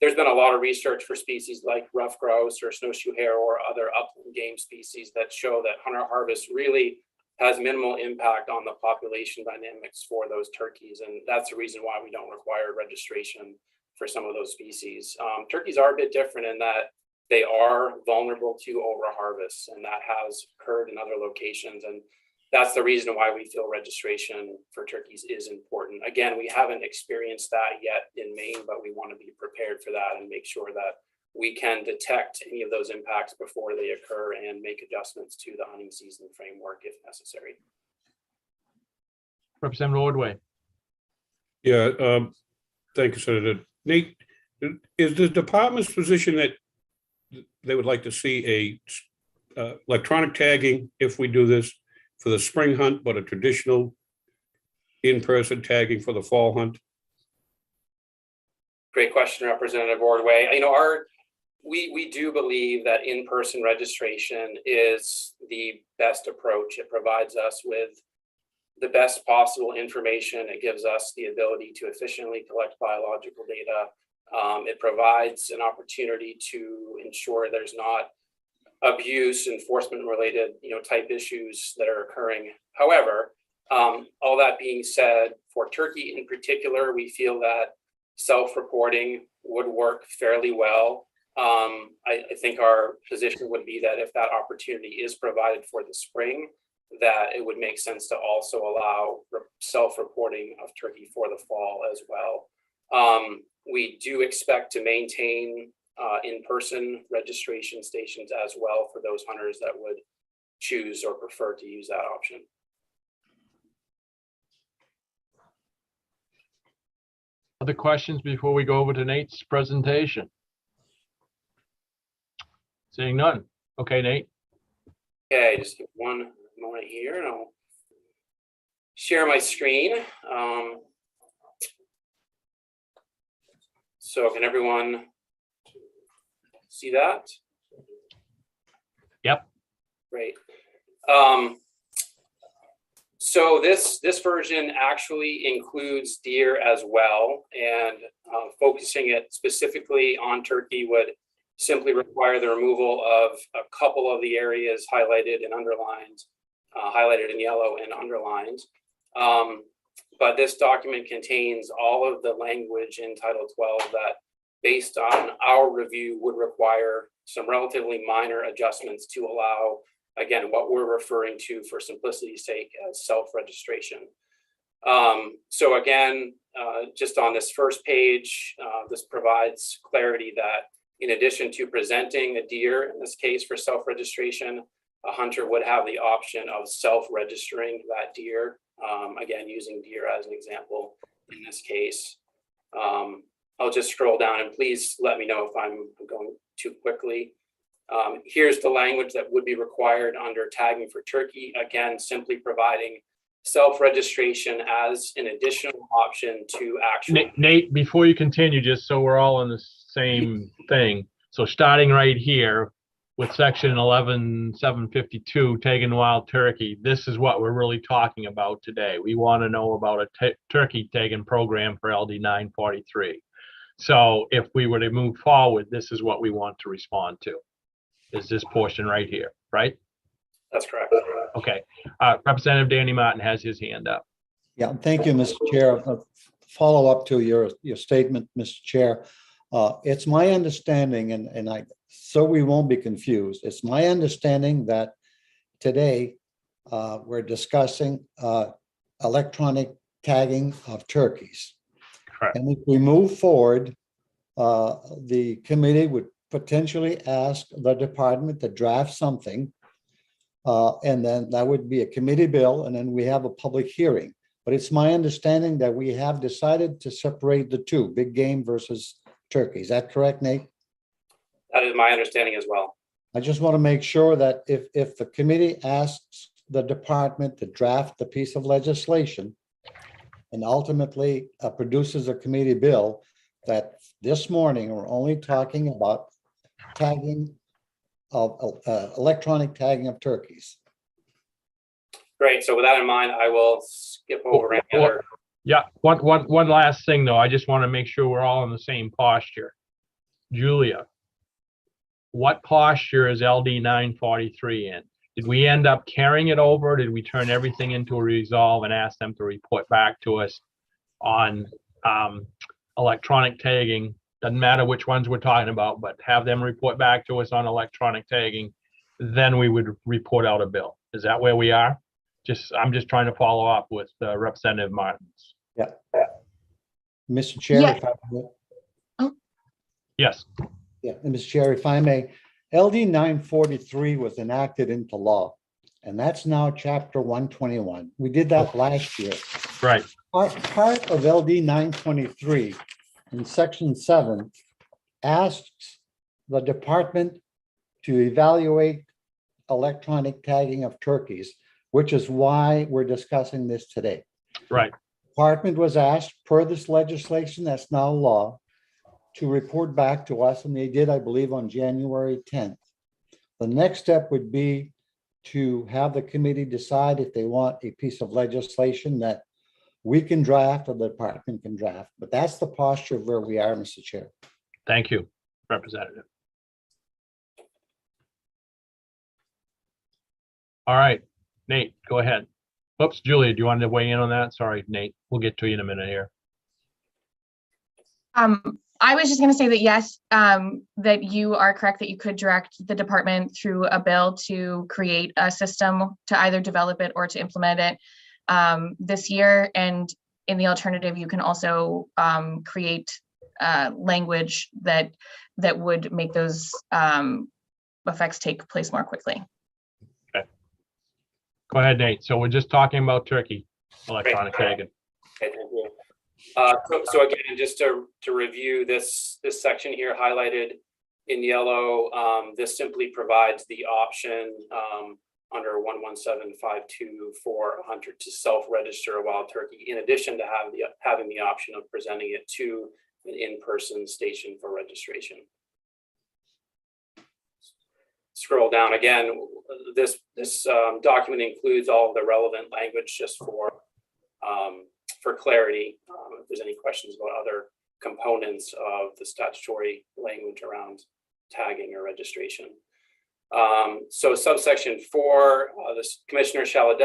there's been a lot of research for species like ruffed grouse or snowshoe hare or other upland game species that show that hunter harvest really has minimal impact on the population dynamics for those turkeys. And that's the reason why we don't require registration for some of those species. Turkeys are a bit different in that they are vulnerable to overharvest, and that has occurred in other locations. And that's the reason why we feel registration for turkeys is important. Again, we haven't experienced that yet in Maine, but we want to be prepared for that and make sure that we can detect any of those impacts before they occur and make adjustments to the hunting season framework if necessary. Representative Ordway. Yeah, thank you, Senator. Nate, is the department's position that they would like to see a electronic tagging if we do this for the spring hunt, but a traditional in-person tagging for the fall hunt? Great question, Representative Ordway. We do believe that in-person registration is the best approach. It provides us with the best possible information. It gives us the ability to efficiently collect biological data. It provides an opportunity to ensure there's not abuse, enforcement-related, type issues that are occurring. However, all that being said, for turkey in particular, we feel that self-reporting would work fairly well. I think our position would be that if that opportunity is provided for the spring, that it would make sense to also allow self-reporting of turkey for the fall as well. We do expect to maintain in-person registration stations as well for those hunters that would choose or prefer to use that option. Other questions before we go over to Nate's presentation? Seeing none. Okay, Nate. Okay, just give one moment here and I'll share my screen. So can everyone see that? Yep. Great. So this version actually includes deer as well, and focusing it specifically on turkey would simply require the removal of a couple of the areas highlighted and underlined, highlighted in yellow and underlined. But this document contains all of the language in Title 12 that, based on our review, would require some relatively minor adjustments to allow, again, what we're referring to for simplicity's sake as self-registration. So again, just on this first page, this provides clarity that in addition to presenting a deer, in this case for self-registration, a hunter would have the option of self-registering that deer. Again, using deer as an example in this case. I'll just scroll down and please let me know if I'm going too quickly. Here's the language that would be required under tagging for turkey. Again, simply providing self-registration as an additional option to actually. Nate, before you continue, just so we're all on the same thing. So starting right here with section 11.752, tagging wild turkey, this is what we're really talking about today. We want to know about a turkey tagging program for LD 943. So if we were to move forward, this is what we want to respond to, is this portion right here, right? That's correct. Okay. Representative Danny Martin has his hand up. Yeah, thank you, Mr. Chair. Follow up to your statement, Mr. Chair. It's my understanding, and so we won't be confused, it's my understanding that today we're discussing electronic tagging of turkeys. Correct. And if we move forward, the committee would potentially ask the department to draft something, and then that would be a committee bill, and then we have a public hearing. But it's my understanding that we have decided to separate the two, big game versus turkey. Is that correct, Nate? That is my understanding as well. I just want to make sure that if the committee asks the department to draft the piece of legislation and ultimately produces a committee bill, that this morning we're only talking about tagging of electronic tagging of turkeys. Great. So with that in mind, I will skip over any other. Yeah, one last thing though. I just want to make sure we're all in the same posture. Julia, what posture is LD 943 in? Did we end up carrying it over? Did we turn everything into a resolve and ask them to report back to us on electronic tagging? Doesn't matter which ones we're talking about, but have them report back to us on electronic tagging. Then we would report out a bill. Is that where we are? I'm just trying to follow up with Representative Martins. Yeah. Mr. Chair, Yeah. if I may. Yes. Yeah, and Mr. Chair, if I may, LD 943 was enacted into law, and that's now Chapter 121. We did that last year. Right. Part of LD 923 in Section 7 asks the department to evaluate electronic tagging of turkeys, which is why we're discussing this today. Right. Department was asked, per this legislation that's now law, to report back to us, and they did, I believe, on January 10th. The next step would be to have the committee decide if they want a piece of legislation that we can draft or the department can draft. But that's the posture of where we are, Mr. Chair. Thank you, Representative. All right, Nate, go ahead. Oops, Julia, do you want to weigh in on that? Sorry, Nate, we'll get to you in a minute here. I was just going to say that yes, that you are correct that you could direct the department through a bill to create a system to either develop it or to implement it this year. And in the alternative, you can also create language that would make those effects take place more quickly. Okay. Go ahead, Nate. So we're just talking about turkey electronic tagging. Okay, thank you. So again, just to review this section here highlighted in yellow, this simply provides the option under 11752 for a hunter to self-register a wild turkey, in addition to having the option of presenting it to an in-person station for registration. Scroll down again. This document includes all of the relevant language just for clarity, if there's any questions about other components of the statutory language around tagging or registration. So subsection 4, the commissioner shall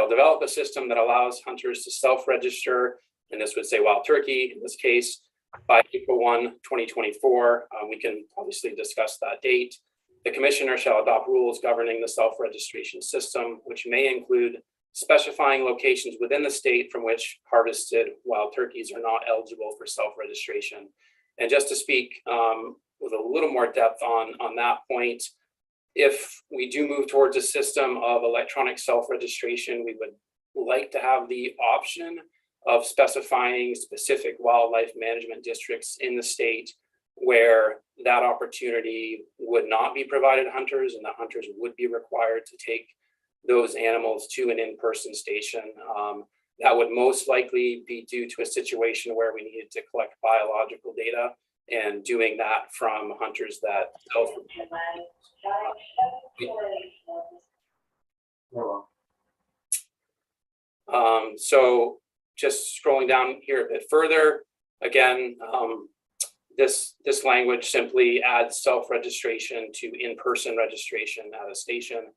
develop a system that allows hunters to self-register, and this would say wild turkey in this case, by April 1, 2024. We can obviously discuss that date. The commissioner shall adopt rules governing the self-registration system, which may include specifying locations within the state from which harvested wild turkeys are not eligible for self-registration. And just to speak with a little more depth on that point, if we do move towards a system of electronic self-registration, we would like to have the option of specifying specific wildlife management districts in the state where that opportunity would not be provided hunters, and the hunters would be required to take those animals to an in-person station. That would most likely be due to a situation where we needed to collect biological data, and doing that from hunters that so just scrolling down here a bit further, again, this language simply adds self-registration to in-person registration at a station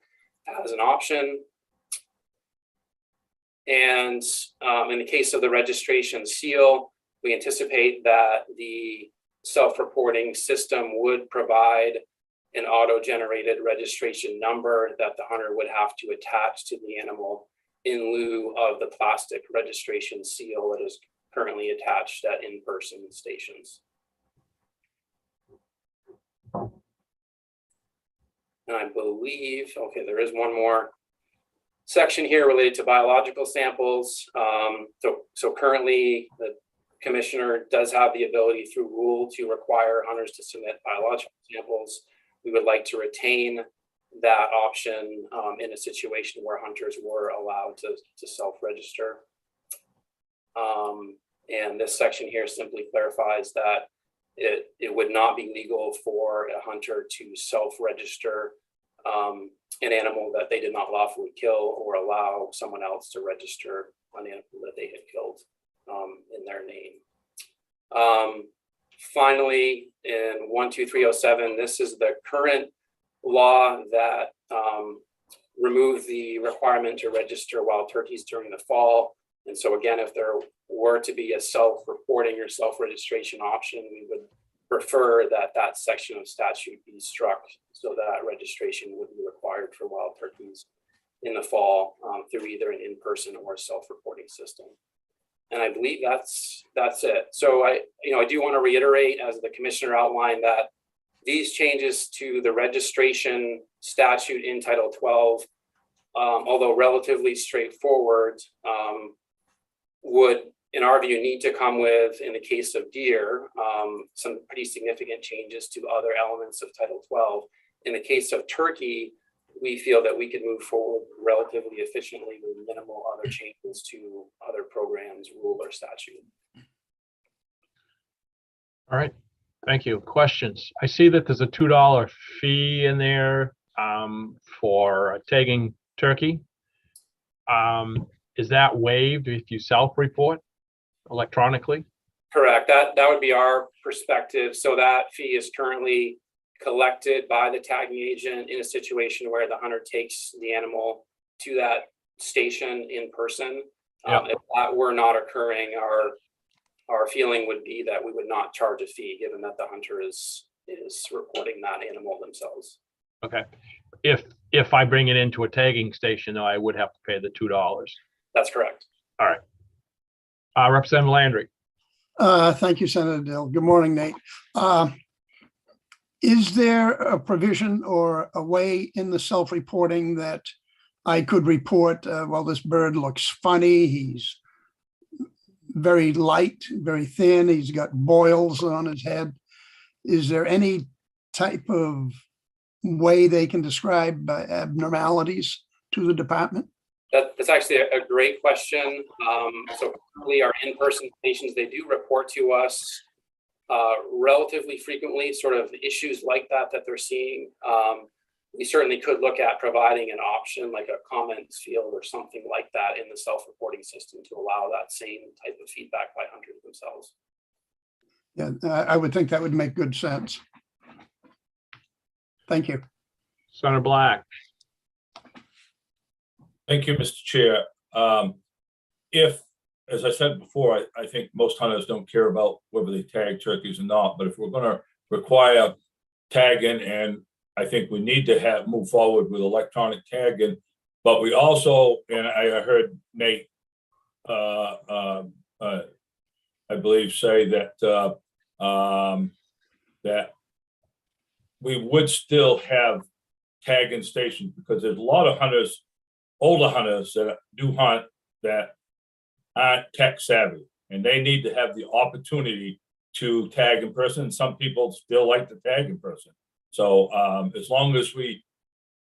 as an option. And in the case of the registration seal, we anticipate that the self-reporting system would provide an auto-generated registration number that the hunter would have to attach to the animal in lieu of the plastic registration seal that is currently attached at in-person stations. And I believe, okay, there is one more section here related to biological samples. So currently the commissioner does have the ability through rule to require hunters to submit biological samples. We would like to retain that option in a situation where hunters were allowed to self-register. And this section here simply clarifies that it would not be legal for a hunter to self-register an animal that they did not lawfully kill, or allow someone else to register an animal that they had killed in their name. Finally, in 12307, this is the current law that removed the requirement to register wild turkeys during the fall. And so again, if there were to be a self-reporting or self-registration option, we would prefer that that section of statute be struck so that registration would be required for wild turkeys in the fall through either an in-person or self-reporting system. And I believe that's it. So I do want to reiterate, as the commissioner outlined, that these changes to the registration statute in Title 12, although relatively straightforward, would, in our view, need to come with, in the case of deer, some pretty significant changes to other elements of Title 12. In the case of turkey, we feel that we could move forward relatively efficiently with minimal other changes to other programs, rule, or statute. All right, thank you. Questions? I see that there's a $2 fee in there for tagging turkey. Is that waived if you self-report electronically? Correct. That would be our perspective. So that fee is currently collected by the tagging agent in a situation where the hunter takes the animal to that station in person. If that were not occurring, our feeling would be that we would not charge a fee, given that the hunter is reporting that animal themselves. Okay. If I bring it into a tagging station, though, I would have to pay the $2. That's correct. All right. Representative Landry. Thank you, Senator Dill. Good morning, Nate. Is there a provision or a way in the self-reporting that I could report, well, this bird looks funny, he's very light, very thin, he's got boils on his head? Is there any type of way they can describe abnormalities to the department? That's actually a great question. So currently our in-person stations, they do report to us relatively frequently sort of issues like that they're seeing. We certainly could look at providing an option like a comments field or something like that in the self-reporting system to allow that same type of feedback by hunters themselves. Yeah, I would think that would make good sense. Thank you. Senator Black. Thank you, Mr. Chair. If, as I said before, I think most hunters don't care about whether they tag turkeys or not, but if we're going to require tagging, and I think we need to move forward with electronic tagging, but we also, and I heard Nate, I believe, say that that we would still have tagging stations, because there's a lot of hunters, older hunters that do hunt that aren't tech savvy, and they need to have the opportunity to tag in person. And some people still like to tag in person. So as long as we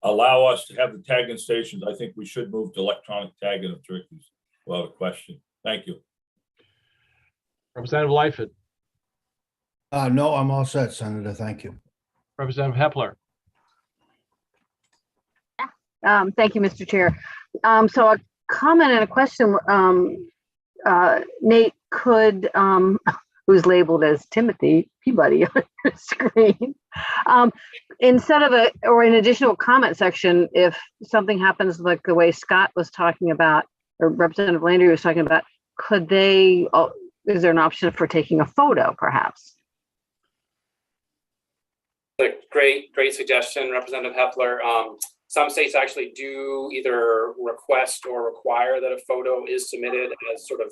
allow us to have the tagging stations, I think we should move to electronic tagging of turkeys without a question. Thank you. Representative Lightfoot. No, I'm all set, Senator. Thank you. Representative Hepler. Thank you, Mr. Chair. So a comment and a question. Nate could, who's labeled as Timothy Peabody on the screen, instead of or an additional comment section, if something happens like the way Scott was talking about, or Representative Landry was talking about, could they, is there an option for taking a photo perhaps? Great suggestion, Representative Hepler. Some states actually do either request or require that a photo is submitted as sort of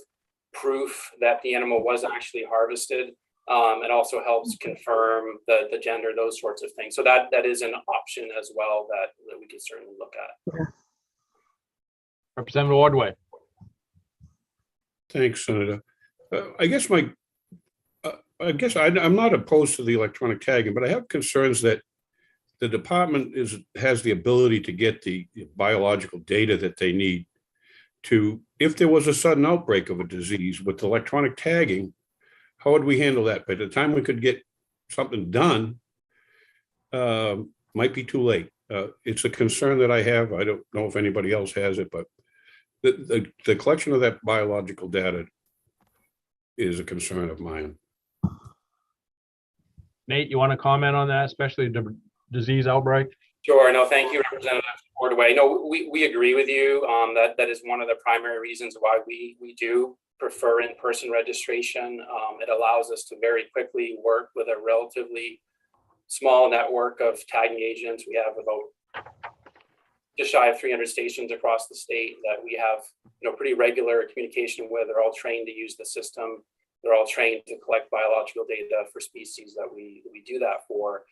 proof that the animal was actually harvested. It also helps confirm the gender, those sorts of things. So that is an option as well that we can certainly look at. Yeah. Representative Ordway. Thanks, Senator. I guess I'm not opposed to the electronic tagging, but I have concerns that the department has the ability to get the biological data that they need to, if there was a sudden outbreak of a disease with electronic tagging, how would we handle that? By the time we could get something done, might be too late. It's a concern that I have. I don't know if anybody else has it, but the collection of that biological data is a concern of mine. Nate, you want to comment on that, especially the disease outbreak? Sure. No, thank you, Representative Ordway. No, we agree with you. That is one of the primary reasons why we do prefer in-person registration. It allows us to very quickly work with a relatively small network of tagging agents. We have about just shy of 300 stations across the state that we have, pretty regular communication with. They're all trained to use the system. They're all trained to collect biological data for species that we do that for.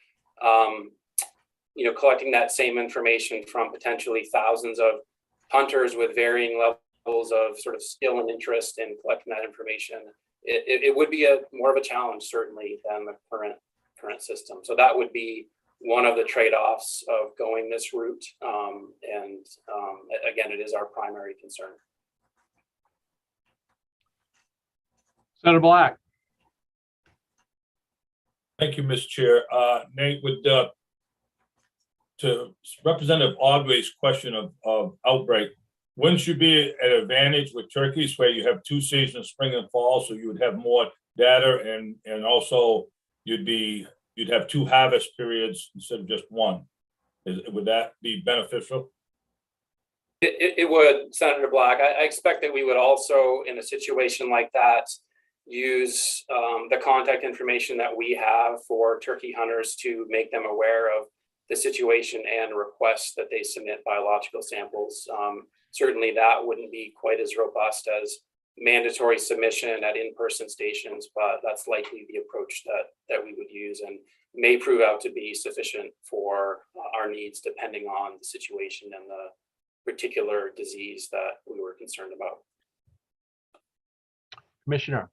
Collecting that same information from potentially thousands of hunters with varying levels of sort of skill and interest in collecting that information, it would be more of a challenge, certainly, than the current system. So that would be one of the trade-offs of going this route. Again, it is our primary concern. Senator Black. Thank you, Mr. Chair. Nate, to Representative Ordway's question of outbreak, wouldn't you be at advantage with turkeys where you have 2 seasons, spring and fall, so you would have more data and also you'd have 2 harvest periods instead of just 1? Would that be beneficial? It would, Senator Black. I expect that we would also, in a situation like that, use the contact information that we have for turkey hunters to make them aware of the situation and request that they submit biological samples. Certainly that wouldn't be quite as robust as mandatory submission at in-person stations, but that's likely the approach that we would use and may prove out to be sufficient for our needs depending on the situation and the particular disease that we were concerned about. Commissioner.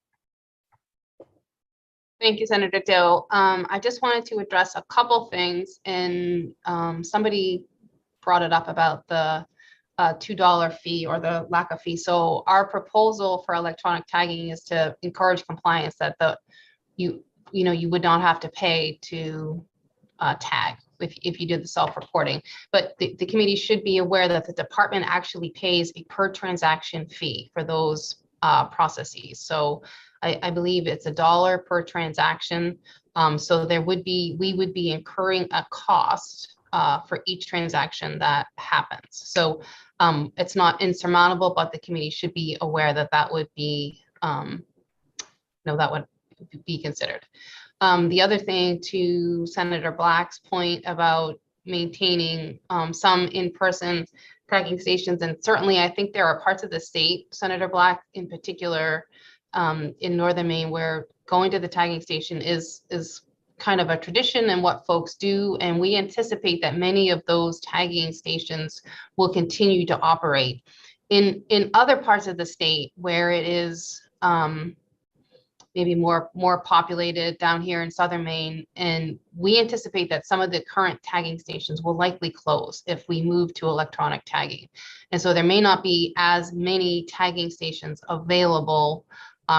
Thank you, Senator Dill. I just wanted to address a couple things, and somebody brought it up about the $2 fee or the lack of fee. So our proposal for electronic tagging is to encourage compliance, that you would not have to pay to tag if you did the self-reporting. But the committee should be aware that the department actually pays a per transaction fee for those processes. So I believe it's $1 per transaction. So we would be incurring a cost for each transaction that happens. So it's not insurmountable, but the committee should be aware that would be that would be considered. The other thing, to Senator Black's point about maintaining some in-person tagging stations, and certainly I think there are parts of the state, Senator Black in particular, in northern Maine, where going to the tagging station is kind of a tradition and what folks do, and we anticipate that many of those tagging stations will continue to operate. In other parts of the state where it is maybe more populated, down here in southern Maine, and we anticipate that some of the current tagging stations will likely close if we move to electronic tagging. And so there may not be as many tagging stations available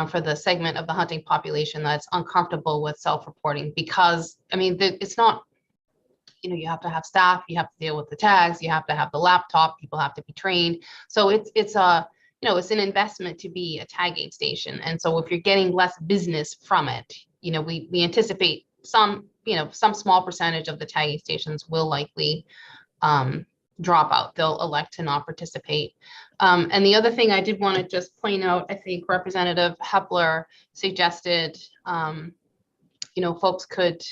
for the segment of the hunting population that's uncomfortable with self-reporting, because it's not, you have to have staff, you have to deal with the tags, you have to have the laptop, people have to be trained. So it's an investment to be a tagging station. And so if you're getting less business from it, we anticipate some small percentage of the tagging stations will likely drop out. They'll elect to not participate. And the other thing I did want to just point out, I think Representative Hepler suggested, folks could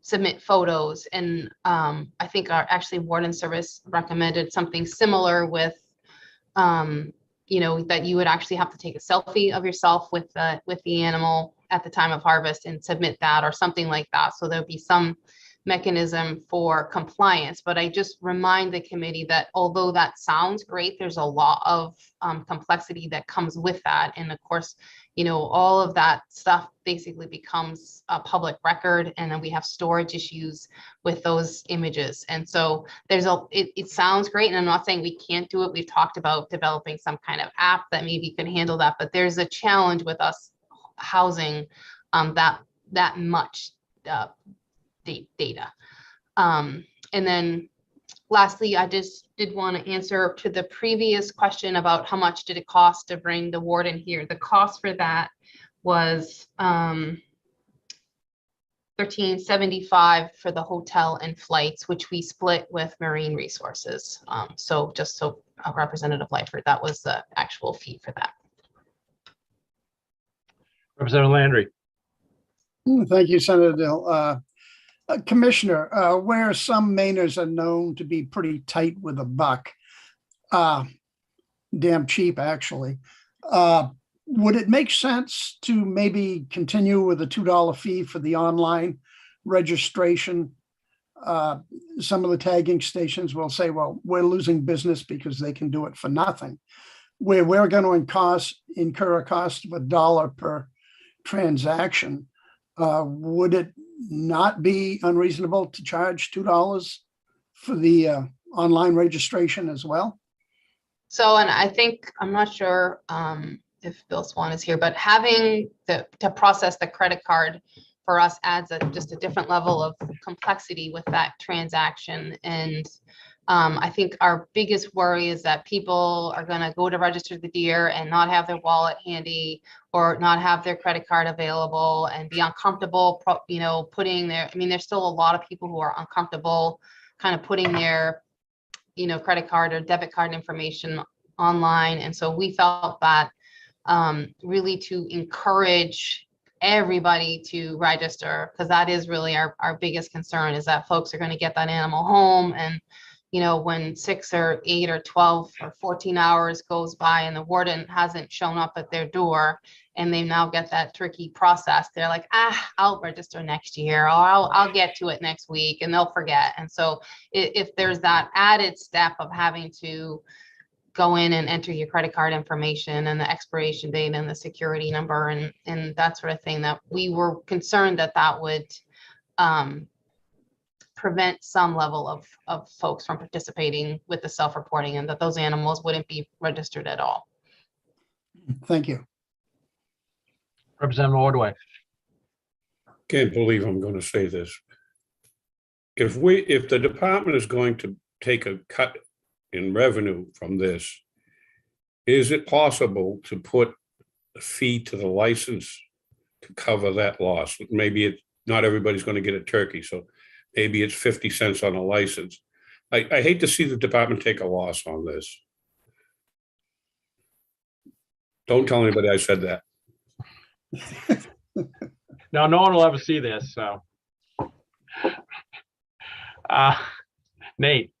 submit photos. And I think actually Warden Service recommended something similar with, that you would actually have to take a selfie of yourself with the animal at the time of harvest and submit that, or something like that. So there'll be some mechanism for compliance. But I just remind the committee that although that sounds great, there's a lot of complexity that comes with that. And of course, you know, all of that stuff basically becomes a public record, and then we have storage issues with those images. And so it sounds great, and I'm not saying we can't do it. We've talked about developing some kind of app that maybe can handle that, but there's a challenge with us housing that much data. And then lastly, I just did want to answer to the previous question about how much did it cost to bring the warden here. The cost for that was $1375 for the hotel and flights, which we split with Marine Resources. So just so Representative Lightford, that was the actual fee for that. Representative Landry. Thank you, Senator Dill. Commissioner, where some Mainers are known to be pretty tight with a buck, damn cheap actually, would it make sense to maybe continue with a $2 fee for the online registration? Some of the tagging stations will say, well, we're losing business because they can do it for nothing. Where we're going to incur a cost of $1 per transaction, would it not be unreasonable to charge $2 for the online registration as well? So, and I think, I'm not sure if Bill Swan is here, but having to process the credit card for us adds just a different level of complexity with that transaction. And I think our biggest worry is that people are going to go to register the deer and not have their wallet handy or not have their credit card available and be uncomfortable, you know, putting their, I mean, there's still a lot of people who are uncomfortable kind of putting their, you know, credit card or debit card information online. And so we felt that really to encourage everybody to register, because that is really our biggest concern, is that folks are going to get that animal home, and you know, when 6 or 8 or 12 or 14 hours goes by and the warden hasn't shown up at their door and they now get that turkey processed, they're like, I'll register next year, or I'll get to it next week, and they'll forget. And so if there's that added step of having to go in and enter your credit card information and the expiration date and the security number and that sort of thing, that we were concerned that would prevent some level of folks from participating with the self-reporting, and that those animals wouldn't be registered at all. Thank you. Representative Ordway. Can't believe I'm going to say this. If the department is going to take a cut in revenue from this, is it possible to put a fee to the license to cover that loss? Maybe not everybody's going to get a turkey, so maybe it's 50 cents on a license. I hate to see the department take a loss on this. Don't tell anybody I said that. No one will ever see this, so. Nate.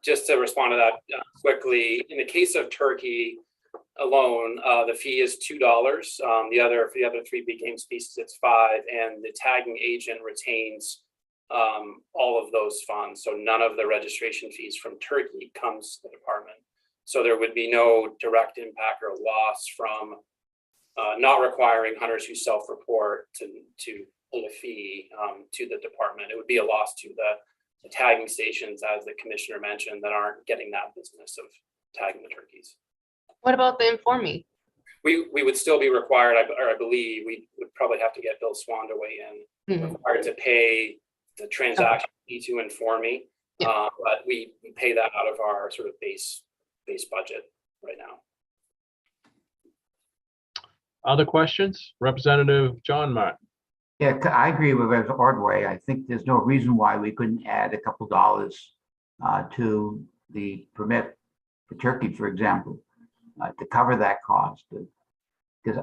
Just to respond to that quickly, in the case of turkey alone, the fee is $2. For the other 3 big game species, it's $5, and the tagging agent retains all of those funds. So none of the registration fees from turkey comes to the department. So there would be no direct impact or loss from not requiring hunters who self-report to pay a fee to the department. It would be a loss to the tagging stations, as the commissioner mentioned, that aren't getting that business of tagging the turkeys. What about the Inform Me? We would still be required, I believe, we would probably have to get Bill Swan to weigh in, required to pay the transaction fee to Inform Me, but we pay that out of our sort of base budget right now. Other questions? Representative John Martin. Yeah, I agree with Rev. Ordway. I think there's no reason why we couldn't add a couple dollars to the permit for turkey, for example, to cover that cost. Because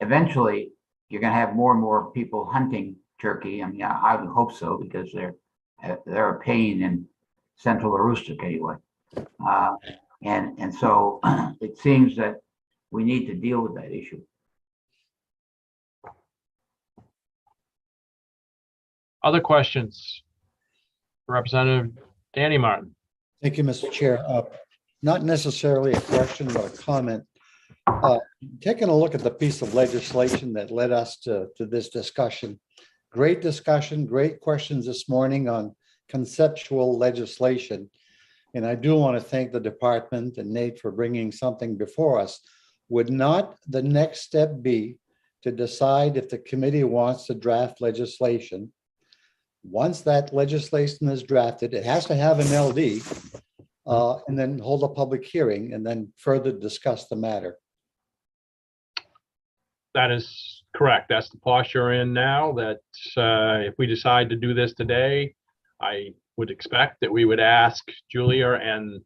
eventually you're going to have more and more people hunting turkey. I mean, I would hope so, because they're a pain in central Aroostook anyway. And so it seems that we need to deal with that issue. Other questions? Representative Danny Martin. Thank you, Mr. Chair. Not necessarily a question, but a comment. Taking a look at the piece of legislation that led us to this discussion. Great discussion, great questions this morning on conceptual legislation. And I do want to thank the department and Nate for bringing something before us. Would not the next step be to decide if the committee wants to draft legislation? Once that legislation is drafted, it has to have an LD, and then hold a public hearing and then further discuss the matter. That is correct. That's the posture we're in now, that if we decide to do this today, I would expect that we would ask Julia and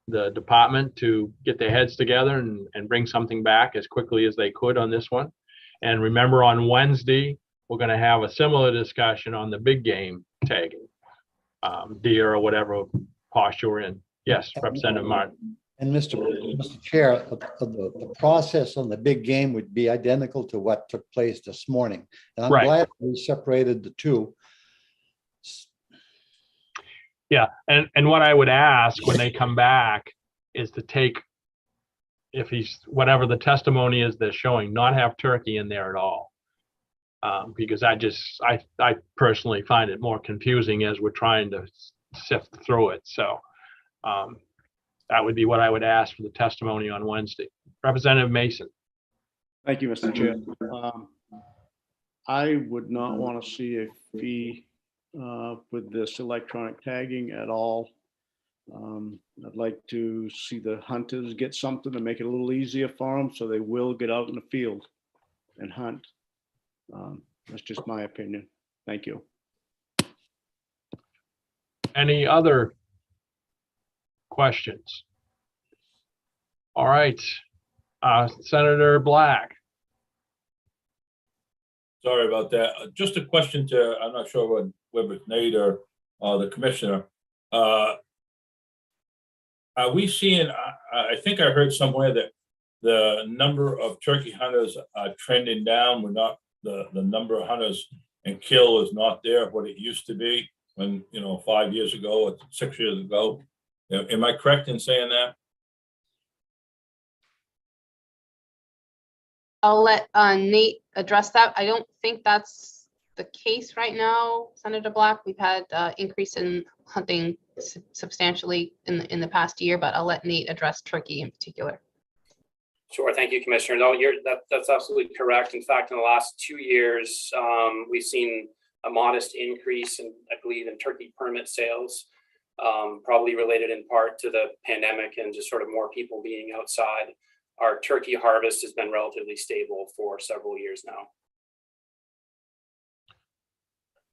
the department to get their heads together and bring something back as quickly as they could on this one. And remember, on Wednesday, we're going to have a similar discussion on the big game tagging, deer or whatever posture we're in. Yes, Representative Martin. And Mr. Chair, the process on the big game would be identical to what took place this morning. And I'm Right. glad we separated the two. Yeah, and what I would ask when they come back is to take, if he's, whatever the testimony is they're showing, not have turkey in there at all. Because I personally find it more confusing as we're trying to sift through it. So that would be what I would ask for the testimony on Wednesday. Representative Mason. Thank you, Mr. Chair. I would not want to see a fee with this electronic tagging at all. I'd like to see the hunters get something to make it a little easier for them, so they will get out in the field and hunt. That's just my opinion. Thank you. Any other questions? All right, Senator Black. Sorry about that. Just a question to, I'm not sure whether it's Nate or the commissioner. Are we seeing, I think I heard somewhere that the number of turkey hunters are trending down. We're not, the number of hunters and kill is not there what it used to be when, 5 years ago or 6 years ago. Am I correct in saying that? I'll let Nate address that. I don't think that's the case right now, Senator Black. We've had increase in hunting substantially in the past year, but I'll let Nate address turkey in particular. Sure, thank you, Commissioner. No, that's absolutely correct. In fact, in the last 2 years, we've seen a modest increase in, I believe, in turkey permit sales, probably related in part to the pandemic and just sort of more people being outside. Our turkey harvest has been relatively stable for several years now.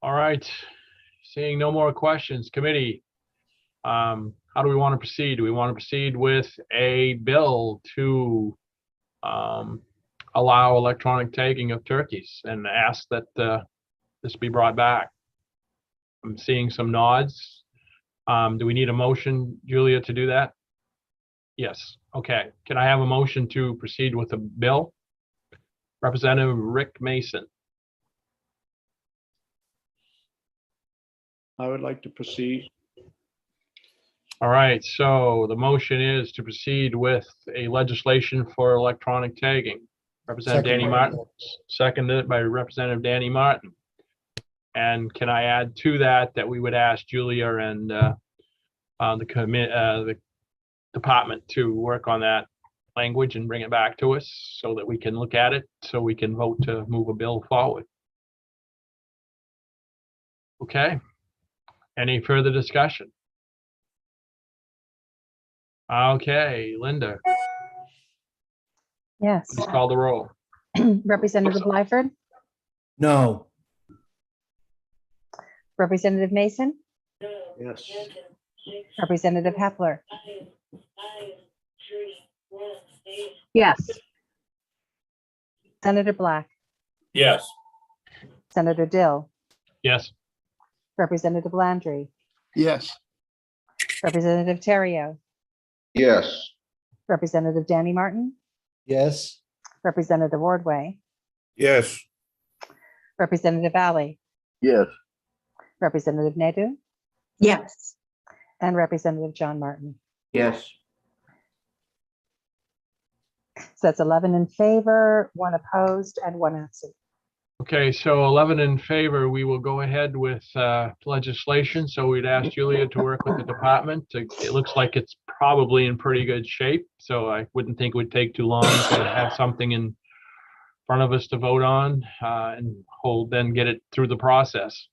All right, seeing no more questions, committee. How do we want to proceed? Do we want to proceed with a bill to allow electronic tagging of turkeys and ask that this be brought back? I'm seeing some nods. Do we need a motion, Julia, to do that? Yes. Okay. Can I have a motion to proceed with the bill? Representative Rick Mason. I would like to proceed. All right. So the motion is to proceed with a legislation for electronic tagging. Representative Danny Martin, seconded by Representative Danny Martin. And can I add to that we would ask Julia and the department to work on that language and bring it back to us so that we can look at it, so we can vote to move a bill forward. Okay. Any further discussion? Okay, Linda, Yes. please call the roll. Representative Lyford, No. Representative Mason, Yes. Representative Hepler, Yes. Senator Black, Yes. Senator Dill, Yes. Representative Landry, Yes. Representative Terrio, Yes. Representative Danny Martin, Yes. Representative Ordway, Yes. Representative Alley, Yes. Representative Naidu, Yes. and Representative John Martin. Yes. So that's 11 in favor, 1 opposed, and 1 absent. Okay, so 11 in favor, we will go ahead with legislation. So we'd ask Julia to work with the department. It looks like it's probably in pretty good shape, so I wouldn't think it would take too long to have something in front of us to vote on and then get it through the process.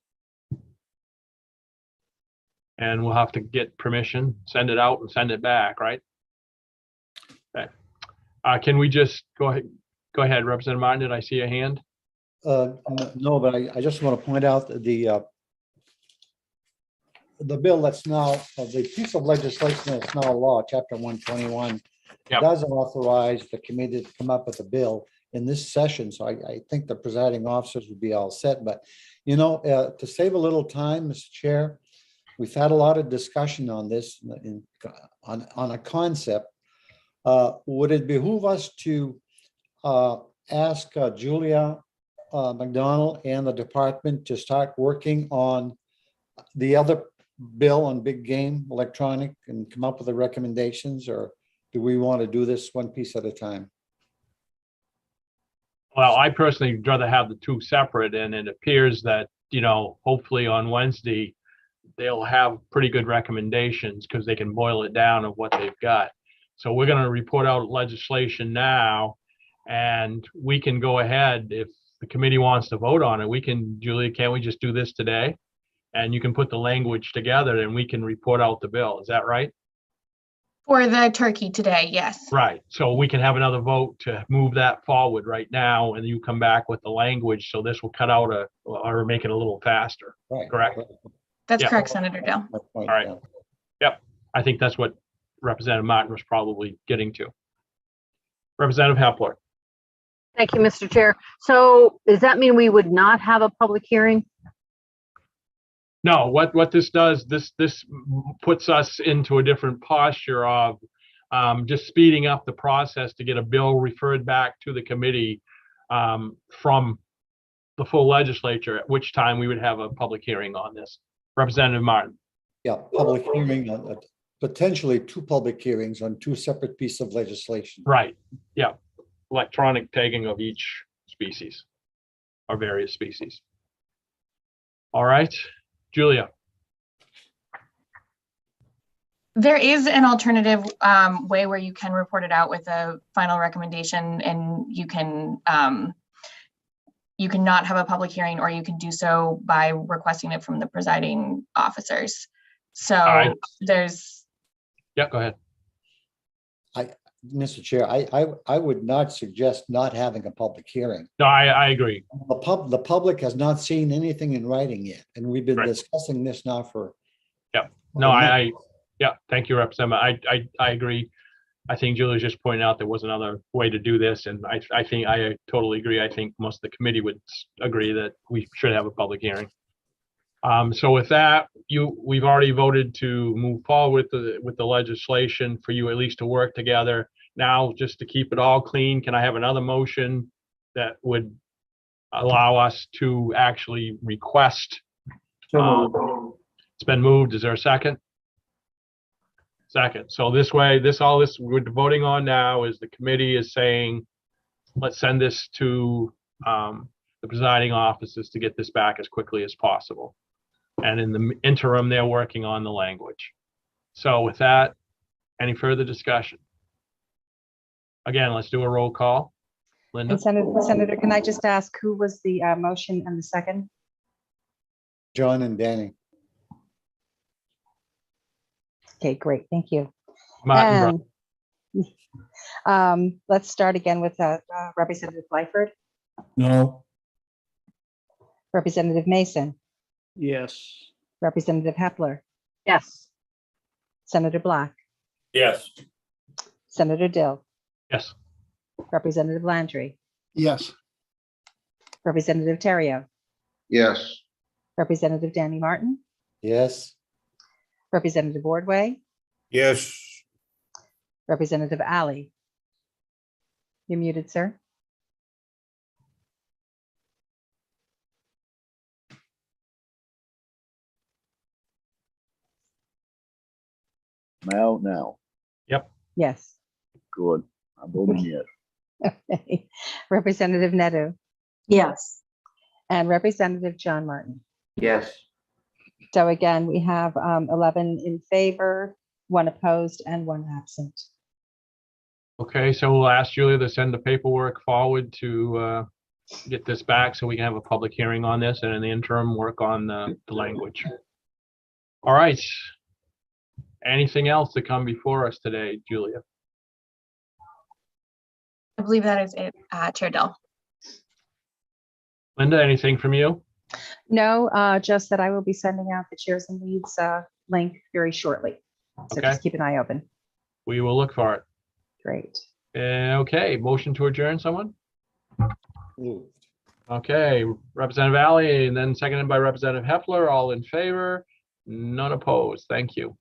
And we'll have to get permission, send it out and send it back, right? Okay. Can we just go ahead, Representative Martin, did I see a hand? No, but I just want to point out that the bill that's now, the piece of legislation that's now law, chapter 121, Yep. doesn't authorize the committee to come up with a bill in this session. So I think the presiding officers would be all set. But, you know, to save a little time, Mr. Chair, we've had a lot of discussion on this on a concept. Would it behoove us to ask Julia McDonald and the department to start working on the other bill on big game electronic and come up with the recommendations, or do we want to do this one piece at a time? Well, I personally would rather have the two separate, and it appears that, you know, hopefully on Wednesday, they'll have pretty good recommendations because they can boil it down of what they've got. So we're going to report out legislation now, and we can go ahead if the committee wants to vote on it. We can, Julia, can't we just do this today? And you can put the language together and we can report out the bill. Is that right? For the turkey today, yes. Right. So we can have another vote to move that forward right now, and you come back with the language. So this will cut out or make it a little faster. Right. Correct? That's Yeah. correct, Senator Dill. All right. Yep. I think that's what Representative Martin was probably getting to. Representative Hepler. Thank you, Mr. Chair. So does that mean we would not have a public hearing? No, what this does, this puts us into a different posture of just speeding up the process to get a bill referred back to the committee from the full legislature, at which time we would have a public hearing on this. Representative Martin. Yeah, public hearing, potentially 2 public hearings on 2 separate pieces of legislation. Right. Yeah. Electronic tagging of each species or various species. All right, Julia. There is an alternative way where you can report it out with a final recommendation, and you can not have a public hearing, or you can do so by requesting it from the presiding officers. So there's. Yeah, go ahead. Mr. Chair, I would not suggest not having a public hearing. No, I agree. The public has not seen anything in writing yet, and we've been discussing this now for. Yeah, no, yeah, thank you, Representative. I agree. I think Julia's just pointing out there was another way to do this, and I think I totally agree. I think most of the committee would agree that we should have a public hearing. So with that, we've already voted to move forward with the legislation for you at least to work together. Now, just to keep it all clean, can I have another motion that would allow us to actually request? It's been moved. Is there a second? Second. So this way, all this we're voting on now is the committee is saying, let's send this to the presiding officers to get this back as quickly as possible. And in the interim, they're working on the language. So with that, any further discussion? Again, let's do a roll call. Linda? And Senator, can I just ask who was the motion and the second? John and Danny. Okay, great. Thank you. Martin, And let's start again with Representative Lyford, No. Representative Mason, Yes. Representative Hepler, Yes. Senator Black, Yes. Senator Dill, yes. Representative Landry, Yes. Representative Terrio, Yes. Representative Danny Martin, Yes. Representative Ordway, Yes. Representative Ali. You're muted, sir. Am I out now? Yes. Good. I'm voting yes. Okay. Representative Neto Yes. and Representative John Martin. Yes. So again, we have 11 in favor, 1 opposed, and 1 absent. Okay, so we'll ask Julia to send the paperwork forward to get this back so we can have a public hearing on this, and in the interim, work on the language. All right. Anything else to come before us today, Julia? I believe that is it, Chair Dell. Linda, anything from you? No, just that I will be sending out the Chairs and Leads link very shortly. So Okay. just keep an eye open. We will look for it. Great. Okay, motion to adjourn, someone? Moved. Okay, Representative Alley, and then seconded by Representative Hepler, all in favor, none opposed. Thank you.